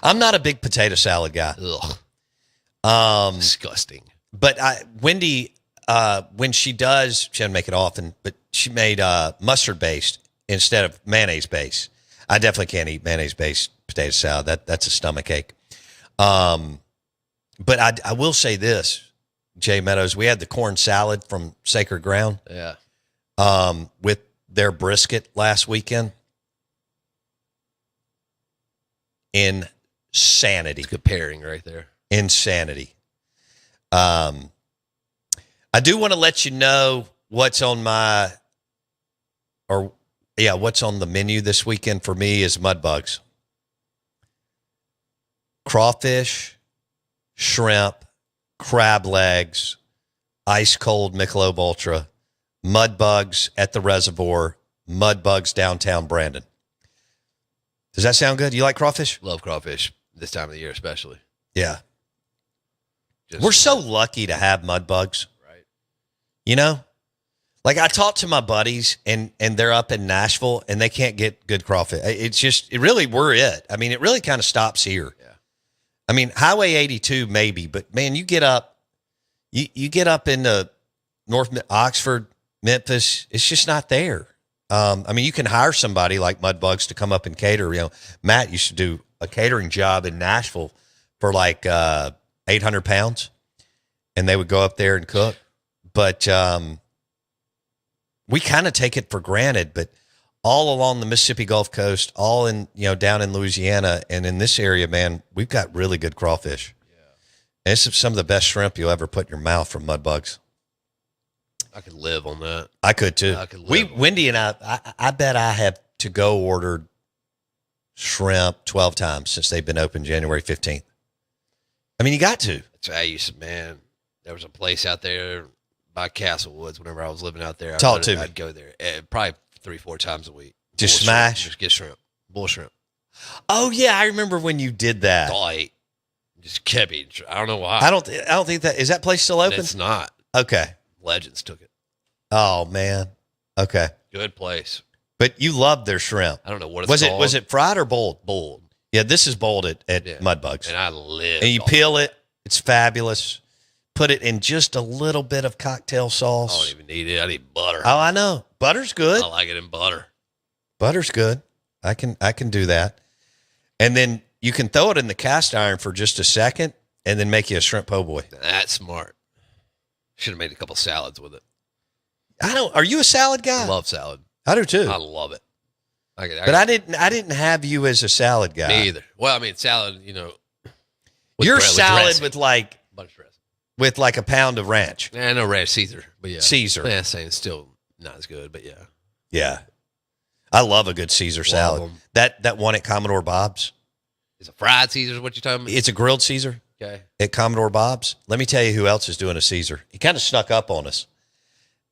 I'm not a big potato salad guy. Ugh. Disgusting. But Wendy, when she doesn't make it often, but she made mustard based instead of mayonnaise based. I definitely can't eat mayonnaise based potato salad. That's a stomach ache. But I will say this, Jay Meadows, we had the corn salad from Sacred Ground. Yeah. With their brisket last weekend. Insanity. It's good pairing right there. Insanity. I do want to let you know what's on what's on the menu this weekend for me is mud bugs. Crawfish, shrimp, crab legs, ice cold Michelob Ultra, mud bugs at the reservoir, mud bugs downtown Brandon. Does that sound good? You like crawfish? Love crawfish this time of the year, especially. Yeah. We're so lucky to have mud bugs. Right. Like I talked to my buddies and they're up in Nashville and they can't get good crawfish. We're it. It really kind of stops here. Yeah. Highway 82 maybe, but man, you get up into North Oxford, Memphis, it's just not there. You can hire somebody like Mud Bugs to come up and cater. Matt used to do a catering job in Nashville for like 800 pounds, and they would go up there and cook. But we kind of take it for granted. But all along the Mississippi Gulf Coast, all in down in Louisiana and in this area, man, we've got really good crawfish. Yeah, and it's some of the best shrimp you'll ever put in your mouth from Mud Bugs. I could live on that. I could too. Wendy and I bet I have to go ordered shrimp 12 times since they've been open January 15th. You got to. Man, there was a place out there by Castle Woods whenever I was living out there. I'd go there probably 3-4 times a week. Just smash? Just get shrimp. Bull shrimp. Oh, yeah. I remember when you did that. All I ate. Just kept eating. I don't know why. I don't think that. Is that place still open? It's not. Okay. Legends took it. Oh, man. Okay. Good place. But you loved their shrimp. I don't know what it's called. Was it fried or boiled? Boiled. Yeah, this is boiled at Mud Bugs. And I live. And you peel it. It's fabulous. Put it in just a little bit of cocktail sauce. I don't even need it. I need butter. Oh, I know. Butter's good. I like it in butter. Butter's good. I can do that. And then you can throw it in the cast iron for just a second and then make you a shrimp po' boy. That's smart. Should have made a couple salads with it. Are you a salad guy? I love salad. I do too. I love it. I didn't have you as a salad guy. Me either. Well, I mean, salad, Your salad with like bunch dressing. With like a pound of ranch. I know ranch Caesar, but yeah. Caesar. Yeah, saying it's still not as good, but yeah. Yeah. I love a good Caesar salad. That one at Commodore Bob's. Is a fried Caesar what you're talking about? It's a grilled Caesar. Okay. At Commodore Bob's. Let me tell you who else is doing a Caesar. He kind of snuck up on us.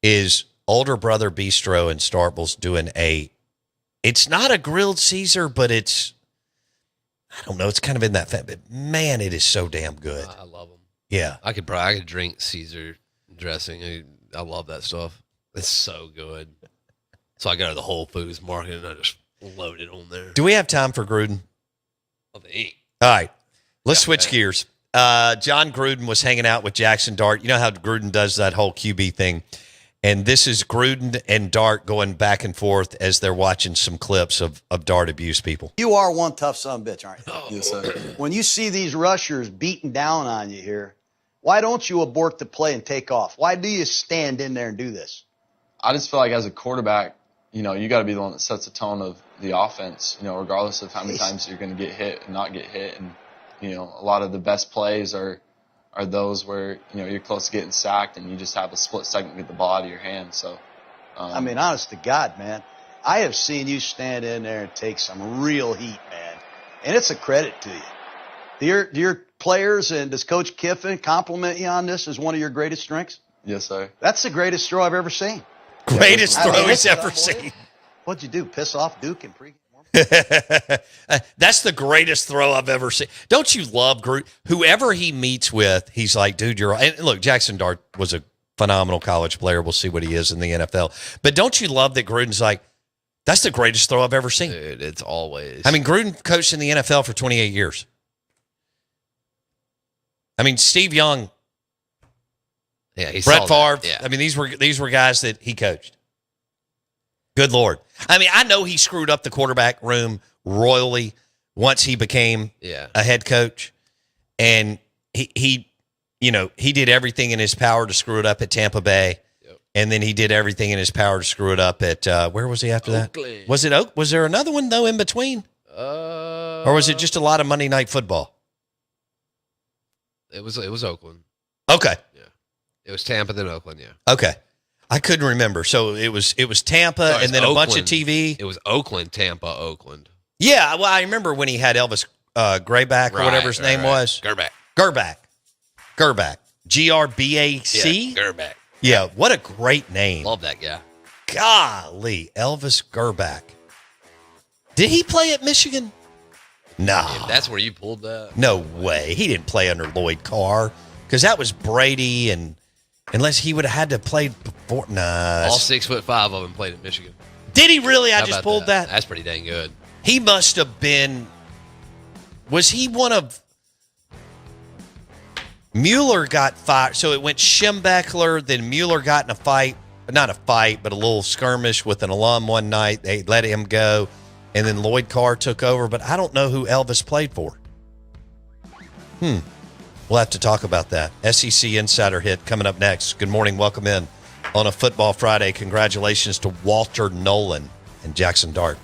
Is Older Brother Bistro in Starkville's doing it's not a grilled Caesar, but it's, I don't know, it's kind of in that fat, but man, it is so damn good. I love them. Yeah. I could drink Caesar dressing. I love that stuff. It's so good. So I go to the Whole Foods market and I just load it on there. Do we have time for Gruden? All right. Let's switch gears. John Gruden was hanging out with Jackson Dart. You know how Gruden does that whole QB thing. And this is Gruden and Dart going back and forth as they're watching some clips of Dart abuse people. You are one tough son of a bitch, aren't you? Oh. Yes, sir. When you see these rushers beating down on you here, why don't you abort the play and take off? Why do you stand in there and do this? I just feel like as a quarterback, you got to be the one that sets the tone of the offense, regardless of how many times you're going to get hit and not get hit. And, a lot of the best plays are those where, you're close to getting sacked and you just have a split second to get the ball out of your hand. So, I mean, honest to God, man, I have seen you stand in there and take some real heat, man. And it's a credit to you. Do your players and does Coach Kiffin compliment you on this as one of your greatest strengths? Yes, sir. That's the greatest throw I've ever seen. Greatest throw he's ever seen. What'd you do? Piss off Duke and pregame? That's the greatest throw I've ever seen. Don't you love Gruden? Whoever he meets with, he's like, dude, you're. And look, Jackson Dart was a phenomenal college player. We'll see what he is in the NFL. But don't you love that Gruden's like, that's the greatest throw I've ever seen? Dude, it's always. I mean, Gruden coached in the NFL for 28 years. I mean, Steve Young. Yeah, Brett Favre. Yeah. I mean, these were guys that he coached. Good Lord. I mean, I know he screwed up the quarterback room royally once he became a head coach. And he did everything in his power to screw it up at Tampa Bay. Yep. And then he did everything in his power to screw it up at where was he after Oakland. that? Was it Oak? Was there another one though in between? Or was it just a lot of Monday Night Football? It was Oakland. Okay. Yeah. It was Tampa, then Oakland, yeah. Okay. I couldn't remember. So it was Tampa and then Oakland, a bunch of TV. It was Oakland, Tampa, Oakland. Yeah, well, I remember when he had Elvis Grayback or whatever his name was. Gerback. Gerback. G-R-B-A-C? Yeah, Gerback. Yeah, what a great name. Love that guy. Golly, Elvis Gerback. Did he play at Michigan? No. If that's where you pulled that. No way. He didn't play under Lloyd Carr because that was Brady and unless he would have had to play before. Nah. All 6'5" of them played at Michigan. Did he really? I just pulled that. That's pretty dang good. He must have been. Was he one of. Mueller got fired. So it went Schembechler, then Mueller got in a fight. Not a fight, but a little skirmish with an alum one night. They let him go. And then Lloyd Carr took over. But I don't know who Elvis played for. We'll have to talk about that. SEC Insider Hit coming up next. Good morning. Welcome in on a Football Friday. Congratulations to Walter Nolan and Jackson Dart.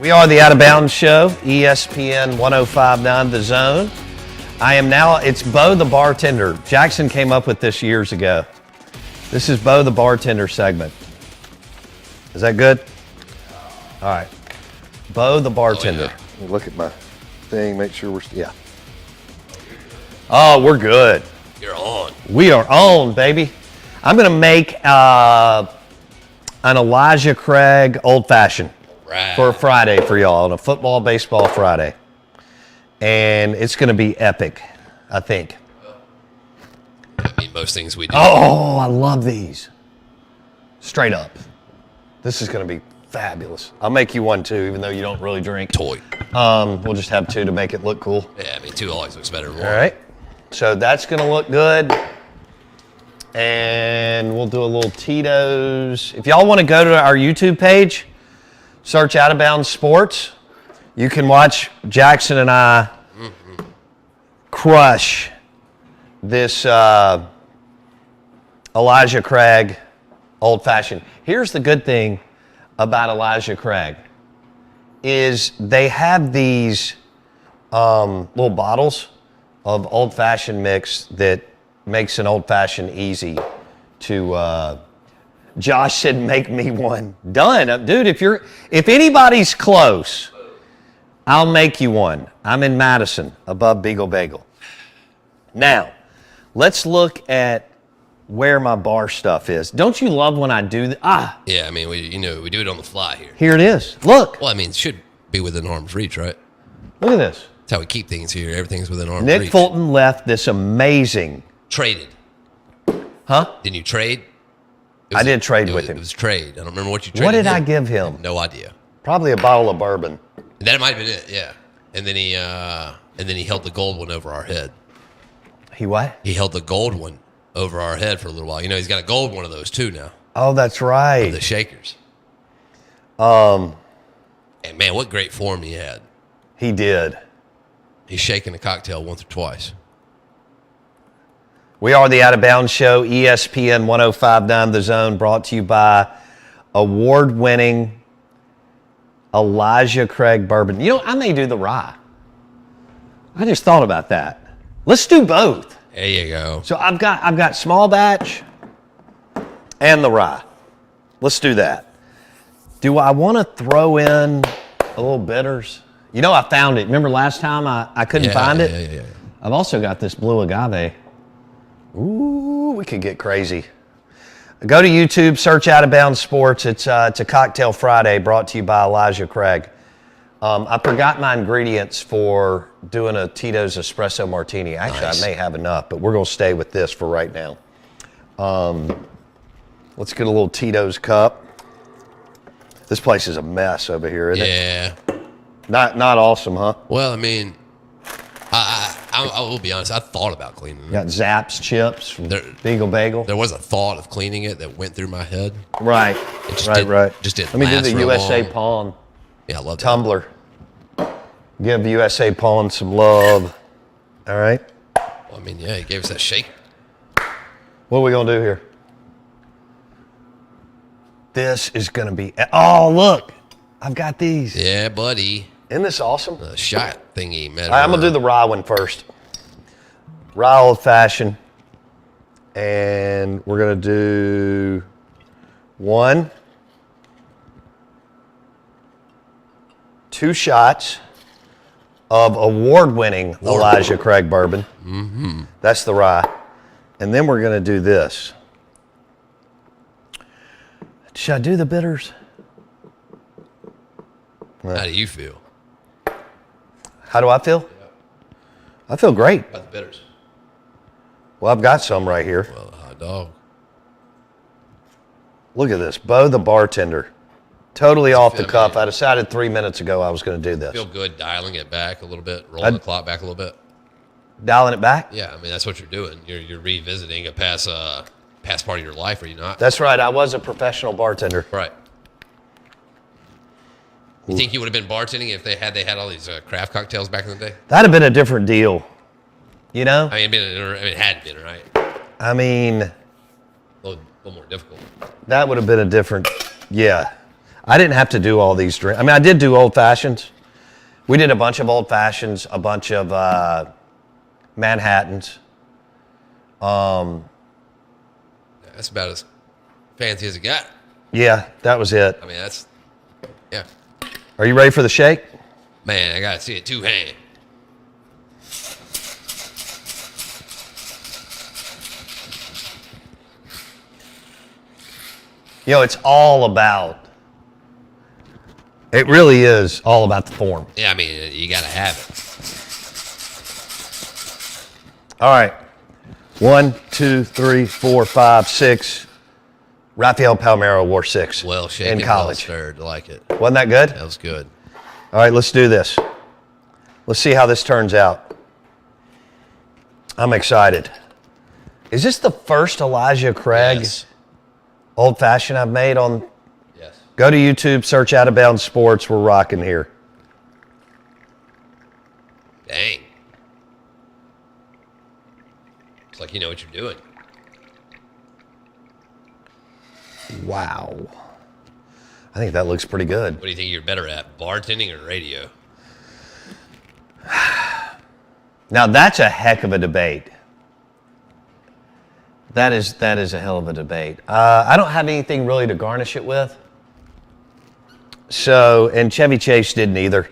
We are the Out of Bounds Show, ESPN 1059 The Zone. I am now, it's Bo the Bartender. Jackson came up with this years ago. This is Bo the Bartender segment. Is that good? All right. Bo the Bartender. Oh, Let me look at my thing, make sure we're, yeah. Oh, we're good. You're on. We are on, baby. I'm going to make an Elijah Craig Old Fashioned. Right. For a Friday for y'all, on a football, baseball Friday. And it's going to be epic, I think. I mean, most things we do. Oh, I love these. Straight up. This is going to be fabulous. I'll make you one too, even though you don't really drink. Toy. We'll just have two to make it look cool. Yeah, I mean, 2 always looks better than 1. All right. So that's going to look good. And we'll do a little Tito's. If y'all want to go to our YouTube page, search Out of Bounds Sports. You can watch Jackson and I crush this Elijah Craig Old Fashioned. Here's the good thing about Elijah Craig is they have these little bottles of Old Fashioned mix that makes an Old Fashioned easy to Josh said, make me one. Done. Dude, if anybody's close, I'll make you one. I'm in Madison, above Beagle Bagel. Now, let's look at where my bar stuff is. Don't you love when I do that? Yeah, I mean, we do it on the fly here. Here it is. Look. Well, I mean, it should be within arm's reach, right? Look at this. That's how we keep things here. Everything's within arm's Nick reach. Fulton left this amazing. Traded. Huh? Didn't you trade? I did trade with him. It was trade. I don't remember what you traded. What did him. I give him? No idea. Probably a bottle of bourbon. That might have been it, yeah. And then he held the gold one over our head. He what? He held the gold one over our head for a little while. You know, he's got a gold one of those too now. Oh, that's right. The shakers. And man, what great form he had. He did. He's shaking a cocktail once or twice. We are the Out of Bounds Show, ESPN 1059 The Zone, brought to you by award-winning Elijah Craig Bourbon. You know, I may do the rye. I just thought about that. Let's do both. There you go. So I've got small batch and the rye. Let's do that. Do I want to throw in a little bitters? You know, I found it. Remember last time I couldn't find it? Yeah. I've also got this blue agave. Ooh, we could get crazy. Go to YouTube, search Out of Bounds Sports. It's a Cocktail Friday brought to you by Elijah Craig. I forgot my ingredients for doing a Tito's Espresso Martini. Actually, Nice. I may have enough, but we're going to stay with this for right now. Let's get a little Tito's cup. This place is a mess over here, isn't it? Yeah. Not awesome, huh? Well, I mean, I will be honest. I thought about cleaning it. Got Zapp's chips from There- Beagle Bagel. There was a thought of cleaning it that went through my head. Right, It just right, didn't- right. just didn't Let me do last the real USA long. Pawn Yeah, I love that. tumbler. Give USA Pawn some love. All right. Well, I mean, yeah, he gave us that shake. What are we going to do here? This is going to be... Oh, look. I've got these. Yeah, buddy. Isn't this awesome? The shot thingy, man. All right, I'm going to do the rye one first. Rye Old Fashioned. And we're going to do 2 shots of award-winning Elijah Craig bourbon. Mm-hmm. That's the rye. And then we're going to do this. Should I do the bitters? How do you feel How do I feel? I feel great. about the bitters? Well, I've got some right here. Well, hot dog. Look at this. Bo the bartender. Totally off the feel cuff. good? I decided 3 minutes ago I was going to do this. Feel good dialing it back a little bit, rolling the clock back a little bit. Dialing it back? Yeah, I mean that's what you're doing. You're revisiting a past part of your life, are you not? That's right. I was a professional bartender. Right. You think you would have been bartending if they had all these craft cocktails back in the day? That'd have been a different deal. You know? I mean, it had been, right? I mean, A little more difficult. that would have been a different, yeah. I didn't have to do all these drinks. I mean, I did do old fashions. We did a bunch of old fashions, a bunch of Manhattans. That's about as fancy as it got. Yeah, that was it. I mean, that's, yeah. Are you ready for the shake? Man, I got to see it two-hand. You know, it's all about, it really is all about the form. Yeah, I mean, you got to have it. All right. 1, 2, 3, 4, 5, 6. Rafael Palmeiro wore 6 Well shaken, in college. well stirred. I like it. Wasn't that good? That was good. All right, let's do this. Let's see how this turns out. I'm excited. Is this the first Elijah Craig Yes. old fashioned I've made on? Yes. Go to YouTube, search Out of Bounds Sports. We're rocking here. Dang. It's like you know what you're doing. Wow. I think that looks pretty good. What do you think you're better at, bartending or radio? Now that's a heck of a debate. That is a hell of a debate. I don't have anything really to garnish it with. So, and Chevy Chase didn't either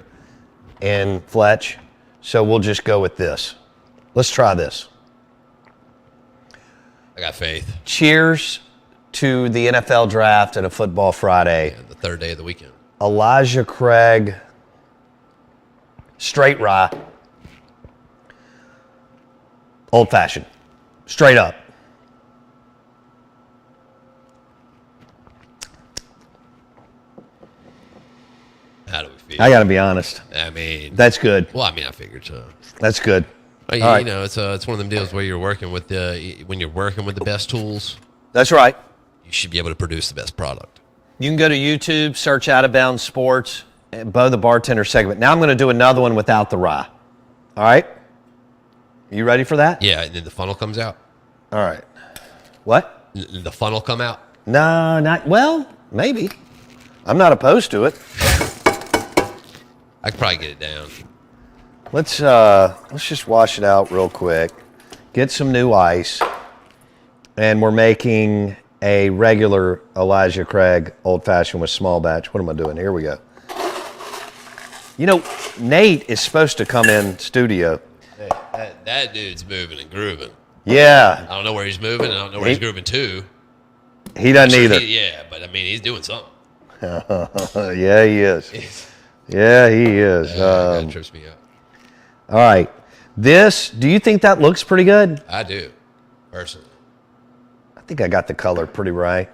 in Fletch. So we'll just go with this. Let's try this. I got faith. Cheers to the NFL draft and a football Friday. Yeah, the third day of the weekend. Elijah Craig, straight rye, old fashioned, straight up. How do we feel? I got to be honest. I mean, That's good. well, I mean, I figured so. That's good. But, All right. you know, it's one of them deals where you're working with when you're working with the best tools, That's right. you should be able to produce the best product. You can go to YouTube, search Out of Bounds Sports, and Bo the Bartender segment. Now I'm going to do another one without the rye. All right? You ready for that? Yeah, and then the funnel comes out. All right. What? The funnel come out. No, not, well, maybe. I'm not opposed to it. I could probably get it down. Let's just wash it out real quick. Get some new ice. And we're making a regular Elijah Craig old fashioned with small batch. What am I doing? Here we go. You know, Nate is supposed to come in studio. Hey, that dude's moving and grooving. Yeah, I don't know where he's moving. I don't know where he's grooving to. he doesn't either. Yeah, but I mean, he's doing something. Yeah, he is. Yeah, he is. That trips me out. All right. This, do you think that looks pretty good? I do, personally. I think I got the color pretty right.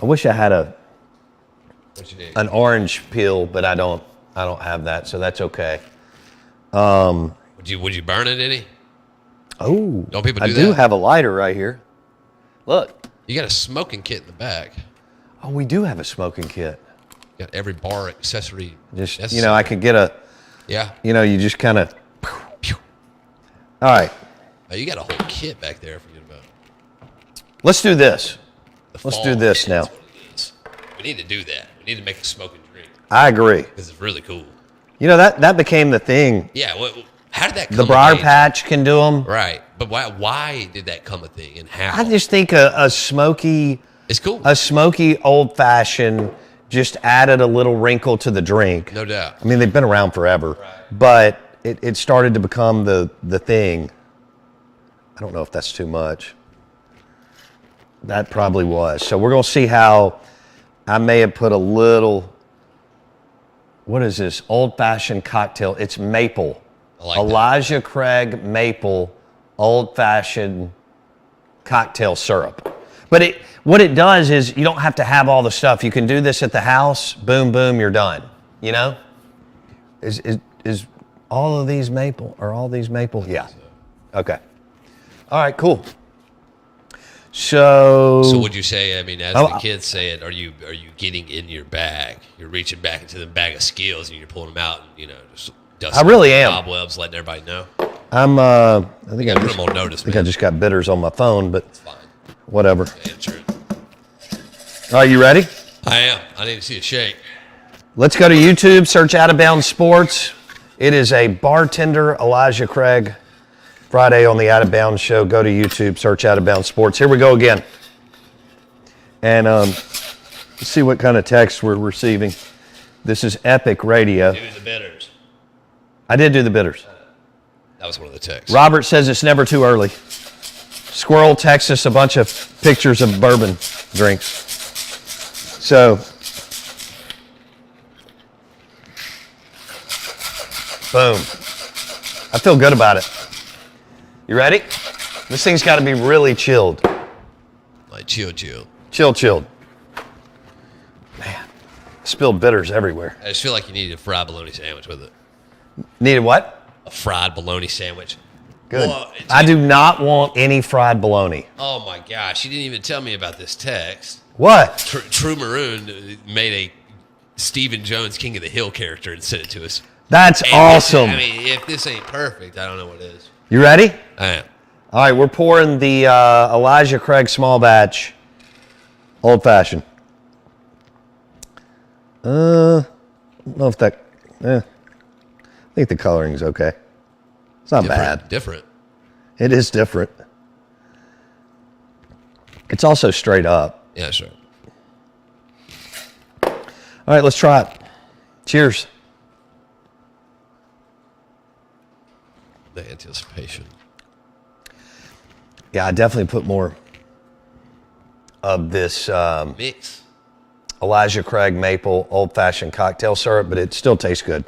I wish I had What you need? an orange peel, but I don't have that, so that's okay. Would you burn it any? Oh, Don't people I do do that? have a lighter right here. Look. You got a smoking kit in the back. Oh, we do have a smoking kit. You got every bar accessory. Just, necessary. I could get a, Yeah. you just kind of. All right. Oh, you got a whole kit back there. Forget about it. Let's do this. The Let's fall do this kit now. is what it is. We need to do that. We need to make a smoking drink I agree. because it's really cool. That became the thing. Yeah. How did that come The Briar of age? Patch can do them. Right. But why did that come a thing and how? I just think a smoky old fashioned just added a little wrinkle to the drink. No doubt. I mean, they've been around forever, but it started to become the thing. I don't know if that's too much. That probably was. So we're going to see how I may have put a little, what is this? Old fashioned cocktail. It's maple. I like Elijah Craig maple old fashioned cocktail syrup. But what it does is you don't have to have all the stuff. You can do this at the house. Boom, boom, you're done. You know? Is all of these maple? Are all these maple? Yeah. Okay. All right, cool. So would you say? I mean, as the kids say it, are you getting in your bag? You're reaching back into the bag of skills and you're pulling them out, and just dusting I really am. cobwebs, letting everybody know. I'm I think I Put just, them on notice, I think man. I just got bitters on my phone, but It's fine. whatever. Answer it. All right, you ready? I am. I need to see a shake. Let's go to YouTube, search Out of Bounds Sports. It is a bartender, Elijah Craig, Friday on the Out of Bounds show. Go to YouTube, search Out of Bounds Sports. Here we go again. And let's see what kind of text we're receiving. This is Epic Radio. Do the bitters. I did do the bitters. That was one of the texts. Robert says it's never too early. Squirrel texts us a bunch of pictures of bourbon drinks. So, boom. I feel good about it. You ready? This thing's got to be really chilled. Like chill. Chilled. Man, spilled bitters everywhere. I just feel like you need a fried bologna sandwich with it. Needed what? A fried bologna sandwich. Good. Well, I do not want any fried bologna. Oh my gosh, you didn't even tell me about this text. What? True Maroon made a Stephen Jones King of the Hill character and sent it to us. That's And awesome. if this ain't perfect, I don't know what is. You ready? I am. All right, we're pouring the Elijah Craig small batch old fashioned. I don't know if that. I think the coloring's okay. It's not bad. Different. It is different. It's also straight up. Yeah, sure. All right, let's try it. Cheers. The anticipation. Yeah, I definitely put more of this Mix. Elijah Craig maple old fashioned cocktail syrup, but it still tastes good.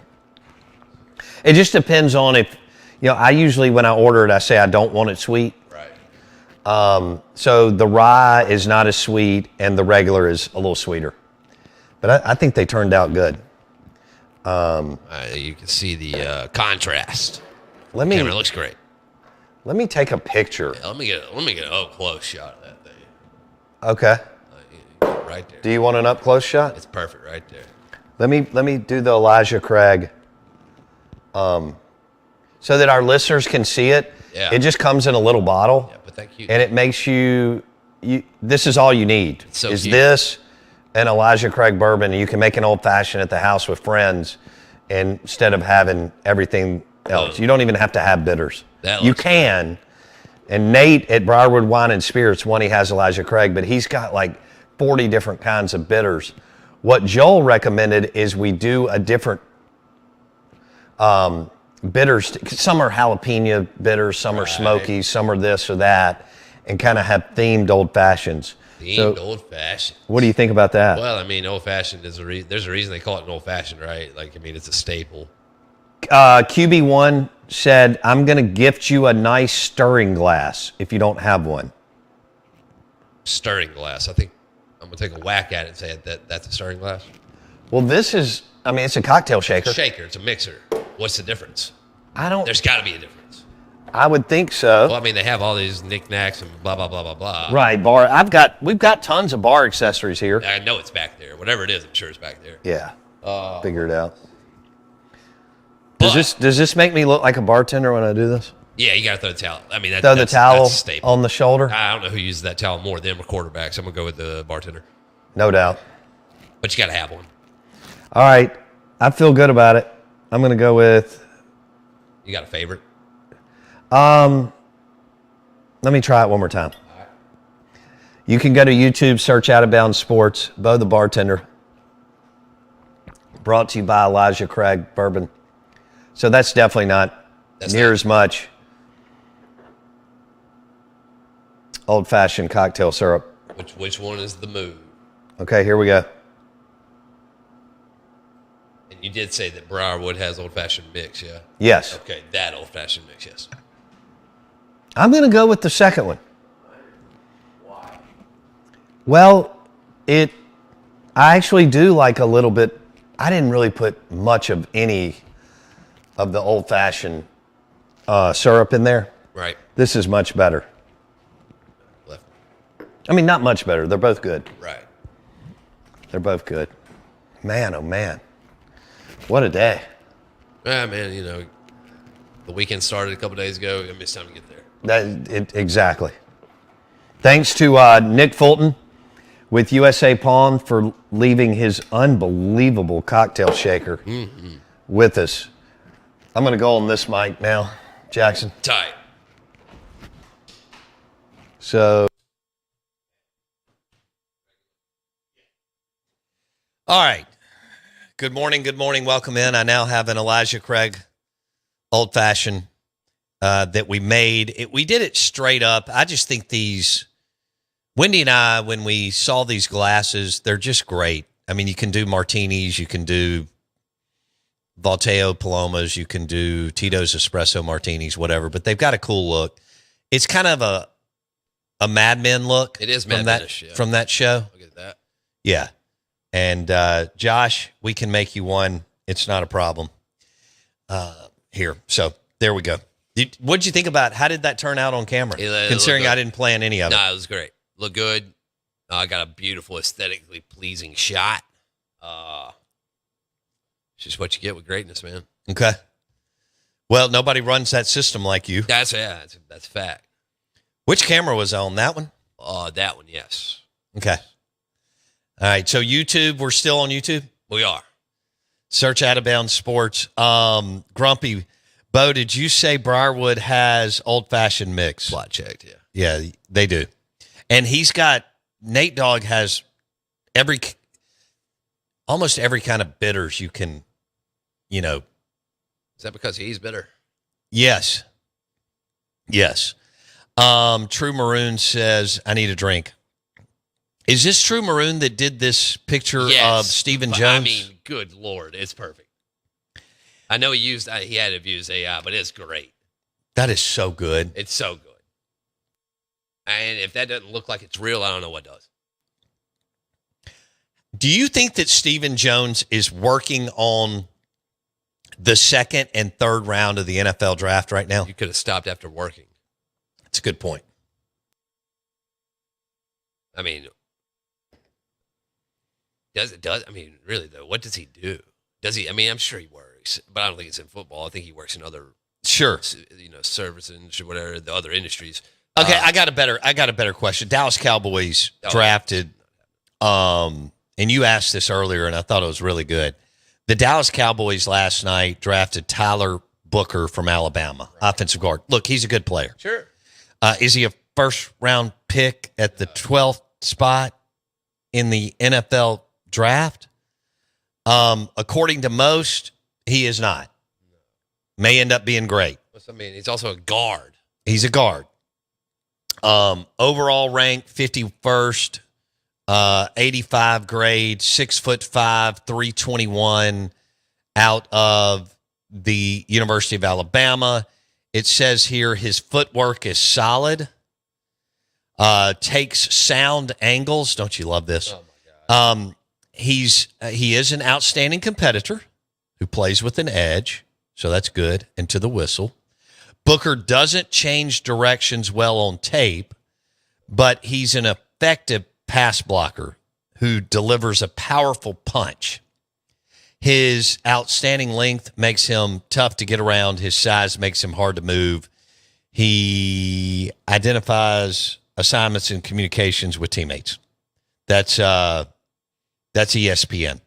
It just depends on if, I usually when I order it, I say I don't want it sweet. Right. So the rye is not as sweet and the regular is a little sweeter. But I think they turned out good. You can see the contrast. Let Camera looks great. me take a picture. Yeah, let me get an up close shot of that thing. Okay. Right there. Do you want an up close shot? It's perfect right there. Let me do the Elijah Craig, so that our listeners can see it. Yeah. It just comes in a little bottle, Yeah, but thank you. and it makes you. This is all you need. It's so is cute. this and Elijah Craig bourbon, and you can make an old fashioned at the house with friends, instead of having everything else. You don't even have to have bitters. That You looks can. And Nate at Briarwood Wine and Spirits, he has Elijah Craig, but he's got like 40 different kinds of bitters. What Joel recommended is we do a different bitters. Some are jalapeno bitters, some are smoky, some are this or that, and kind of have themed old fashions. Themed old fashioned. What do you think about that? Well, I mean, old fashioned is there's a reason they call it an old fashioned, right? Like, I mean, it's a staple. QB1 said, I'm going to gift you a nice stirring glass if you don't have one. Stirring glass. I think I'm gonna take a whack at it and say that's a stirring glass. Well, it's a cocktail shaker. Shaker. It's a mixer. What's the difference? There's got to be a difference. I would think so. Well, I mean, they have all these knickknacks and blah blah blah blah blah. Right, we've got tons of bar accessories here. I know it's back there. Whatever it is, I'm sure it's back there. Yeah. Figure it out. But- Does this make me look like a bartender when I do this? Yeah, you gotta throw the towel. I mean, Throw the towel that's a staple. on the shoulder? I don't know who uses that towel more, them or quarterbacks. I'm gonna go with the bartender. No doubt. But you gotta have one. All right. I feel good about it. I'm going to go with... You got a favorite? Let me try it one more time. You can go to YouTube, search Out of Bounds Sports, Bo the Bartender. Brought to you by Elijah Craig Bourbon. So that's definitely not as much old-fashioned cocktail syrup. Which one is the move? Okay, here we go. And you did say that Briarwood has old-fashioned mix, yeah? Yes. Okay, that old-fashioned mix, yes. I'm going to go with the second one. Why? Well, I actually do like a little bit. I didn't really put much of any of the old-fashioned syrup in there. Right. This is much better. Left. I mean, not much better. They're both good. Right. They're both good. Man, oh man. What a day. Ah, man, the weekend started a couple days ago. It's time to get there. Exactly. Thanks to Nick Fulton with USA Palm for leaving his unbelievable cocktail shaker with us. I'm going to go on this mic now, Jackson. Tight. So, All right. Good morning. Welcome in. I now have an Elijah Craig Old Fashioned that we made. We did it straight up. I just think Wendy and I, when we saw these glasses, they're just great. I mean, you can do martinis, you can do Volteo Palomas, you can do Tito's Espresso Martinis, whatever, but they've got a cool look. It's kind of a Mad Men look. It is from Mad Men-ish, yeah. From that show. Look at that. Yeah. And Josh, we can make you one. It's not a problem. Here. So there we go. What'd you think about, how did that turn out on camera? Considering I didn't plan any of it. No, it was great. Looked good. I got a beautiful, aesthetically pleasing shot. It's just what you get with greatness, man. Okay. Well, nobody runs that system like you. That's fact. Which camera was on? That one? That one, yes. Okay. All right. So YouTube, we're still on YouTube? We are. Search Out of Bounds Sports. Grumpy, Bo, did you say Briarwood has Old Fashioned mix? Plot checked, yeah. Yeah, they do. And Nate Dogg has almost every kind of bitters you can, Is that because he's bitter? Yes. True Maroon says, I need a drink. Is this True Maroon that did this picture of Stephen Jones? I mean, good Lord, it's perfect. I know he had to use AI, but it's great. That is so good. It's so good. And if that doesn't look like it's real, I don't know what does. Do you think that Stephen Jones is working on the second and third round of the NFL draft right now? You could have stopped after working. That's a good point. I mean, really though, what does he do? I'm sure he works, but I don't think it's in football. I think he works in other, service and whatever, the other industries. Okay, I got a better question. Dallas Cowboys drafted, and you asked this earlier, and I thought it was really good. The Dallas Cowboys last night drafted Tyler Booker from Alabama, offensive guard. Look, he's a good player. Sure. Is he a first-round pick at the 12th spot in the NFL draft? According to most, he is not. May end up being great. He's also a guard. He's a guard. Overall rank 51st, 85 grade, 6'5", 321 out of the University of Alabama. It says here his footwork is solid. Takes sound angles. Don't you love this? Oh my God. He is an outstanding competitor who plays with an edge, so that's good. And to the whistle. Booker doesn't change directions well on tape, but he's an effective pass blocker who delivers a powerful punch. His outstanding length makes him tough to get around. His size makes him hard to move. He identifies assignments and communications with teammates. That's ESPN.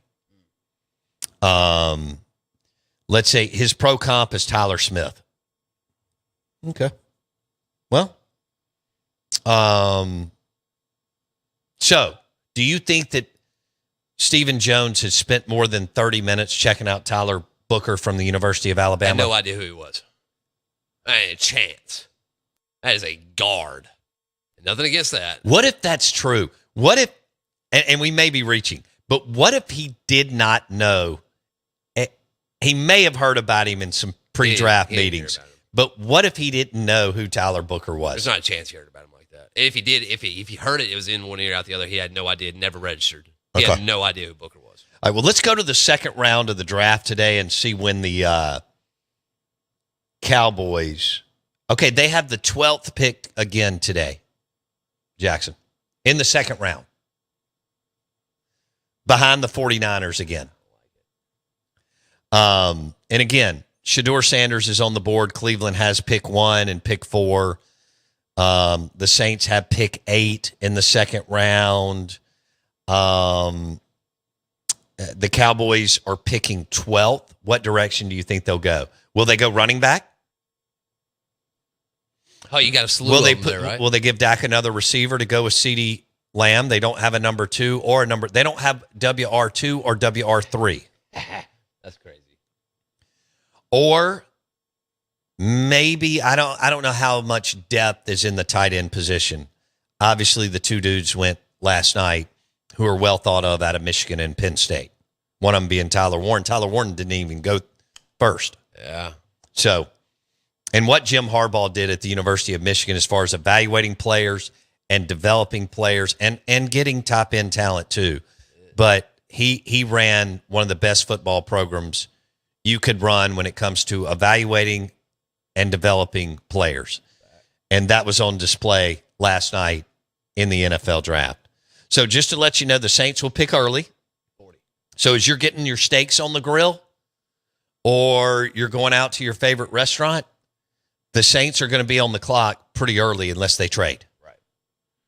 Let's say his pro comp is Tyler Smith. Okay. Well, so do you think that Stephen Jones has spent more than 30 minutes checking out Tyler Booker from the University of Alabama? I had no idea who he was. I had a chance. That is a guard. Nothing against that. What if that's true? What if, and we may be reaching, but what if he did not know? He may have heard about him in some pre-draft meetings. But what if he didn't know who Tyler Booker was? There's not a chance he heard about him like that. If he did, if he heard it, it was in one ear, out the other. He had no idea, never registered. He had no idea who Booker was. All right, well, let's go to the second round of the draft today and see when the Cowboys. Okay, they have the 12th pick again today, Jackson, in the second round. Behind the 49ers again. And again, Shedeur Sanders is on the board. Cleveland has pick 1 and pick 4. The Saints have pick 8 in the second round. The Cowboys are picking 12th. What direction do you think they'll go? Will they go running back? Oh, you got a slew Will of they them there, right? Will they give Dak another receiver to go with CeeDee Lamb? They don't have a number 2 or a number. They don't have WR2 or WR3. That's crazy. Or maybe I don't know how much depth is in the tight end position. Obviously, the 2 dudes went last night who are well thought of out of Michigan and Penn State. One of them being Tyler Warren. Tyler Warren didn't even go first. Yeah. So, and what Jim Harbaugh did at the University of Michigan as far as evaluating players and developing players and getting top end talent too. But he ran one of the best football programs you could run when it comes to evaluating and developing players. And that was on display last night in the NFL draft. So just to let you know, the Saints will pick early. So as you're getting your steaks on the grill or you're going out to your favorite restaurant, the Saints are going to be on the clock pretty early unless they trade. Right.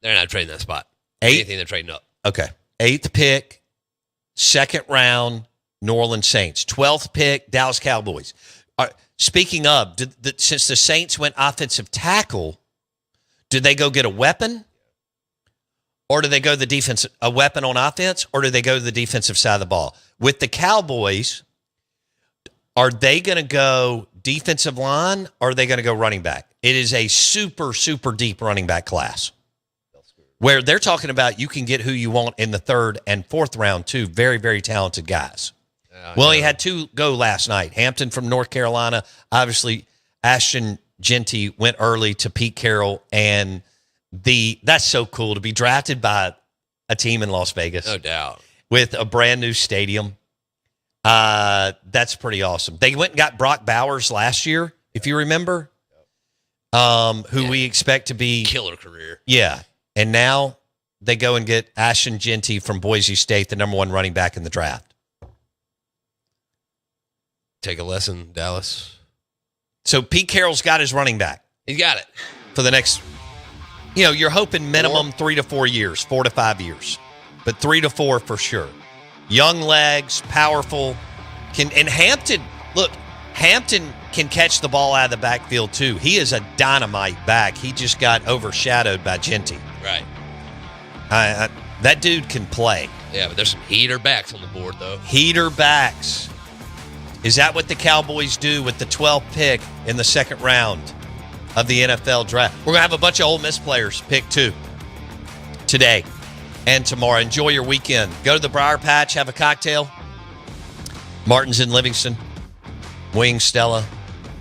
They're not trading that spot. 8th? Anything they're trading up. Okay. 8th pick, 2nd round, New Orleans Saints. 12th pick, Dallas Cowboys. Speaking of, since the Saints went offensive tackle, did they go get a weapon? Or do they go a weapon on offense? Or do they go to the defensive side of the ball? With the Cowboys, are they going to go defensive line or are they going to go running back? It is a super, super deep running back class where they're talking about you can get who you want in the 3rd and 4th round too. Very, very talented guys. Well, he had 2 go last night. Hampton from North Carolina. Obviously, Ashton Genty went early to Pete Carroll. And that's so cool to be drafted by a team in Las Vegas. No doubt. With a brand new stadium. That's pretty awesome. They went and got Brock Bowers last year, if you remember, who we expect to be killer career. Yeah. And now they go and get Ashton Genty from Boise State, the number 1 running back in the draft. Take a lesson, Dallas. So Pete Carroll's got his running back. He's got it. For the next, you're hoping minimum 3 to 4 years, 4 to 5 years, but 3 to 4 for sure. Young legs, powerful. And Hampton can catch the ball out of the backfield too. He is a dynamite back. He just got overshadowed by Genty. Right. That dude can play. Yeah, but there's some heater backs on the board, though. Heater backs. Is that what the Cowboys do with the 12th pick in the 2nd round of the NFL draft? We're going to have a bunch of Ole Miss players pick too today and tomorrow. Enjoy your weekend. Go to the Briar Patch, have a cocktail. Martin's in Livingston, Wing, Stella,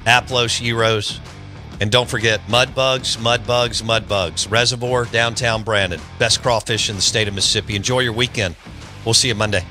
Aplos, Euros. And don't forget, Mud Bugs. Reservoir, downtown Brandon. Best crawfish in the state of Mississippi. Enjoy your weekend. We'll see you Monday.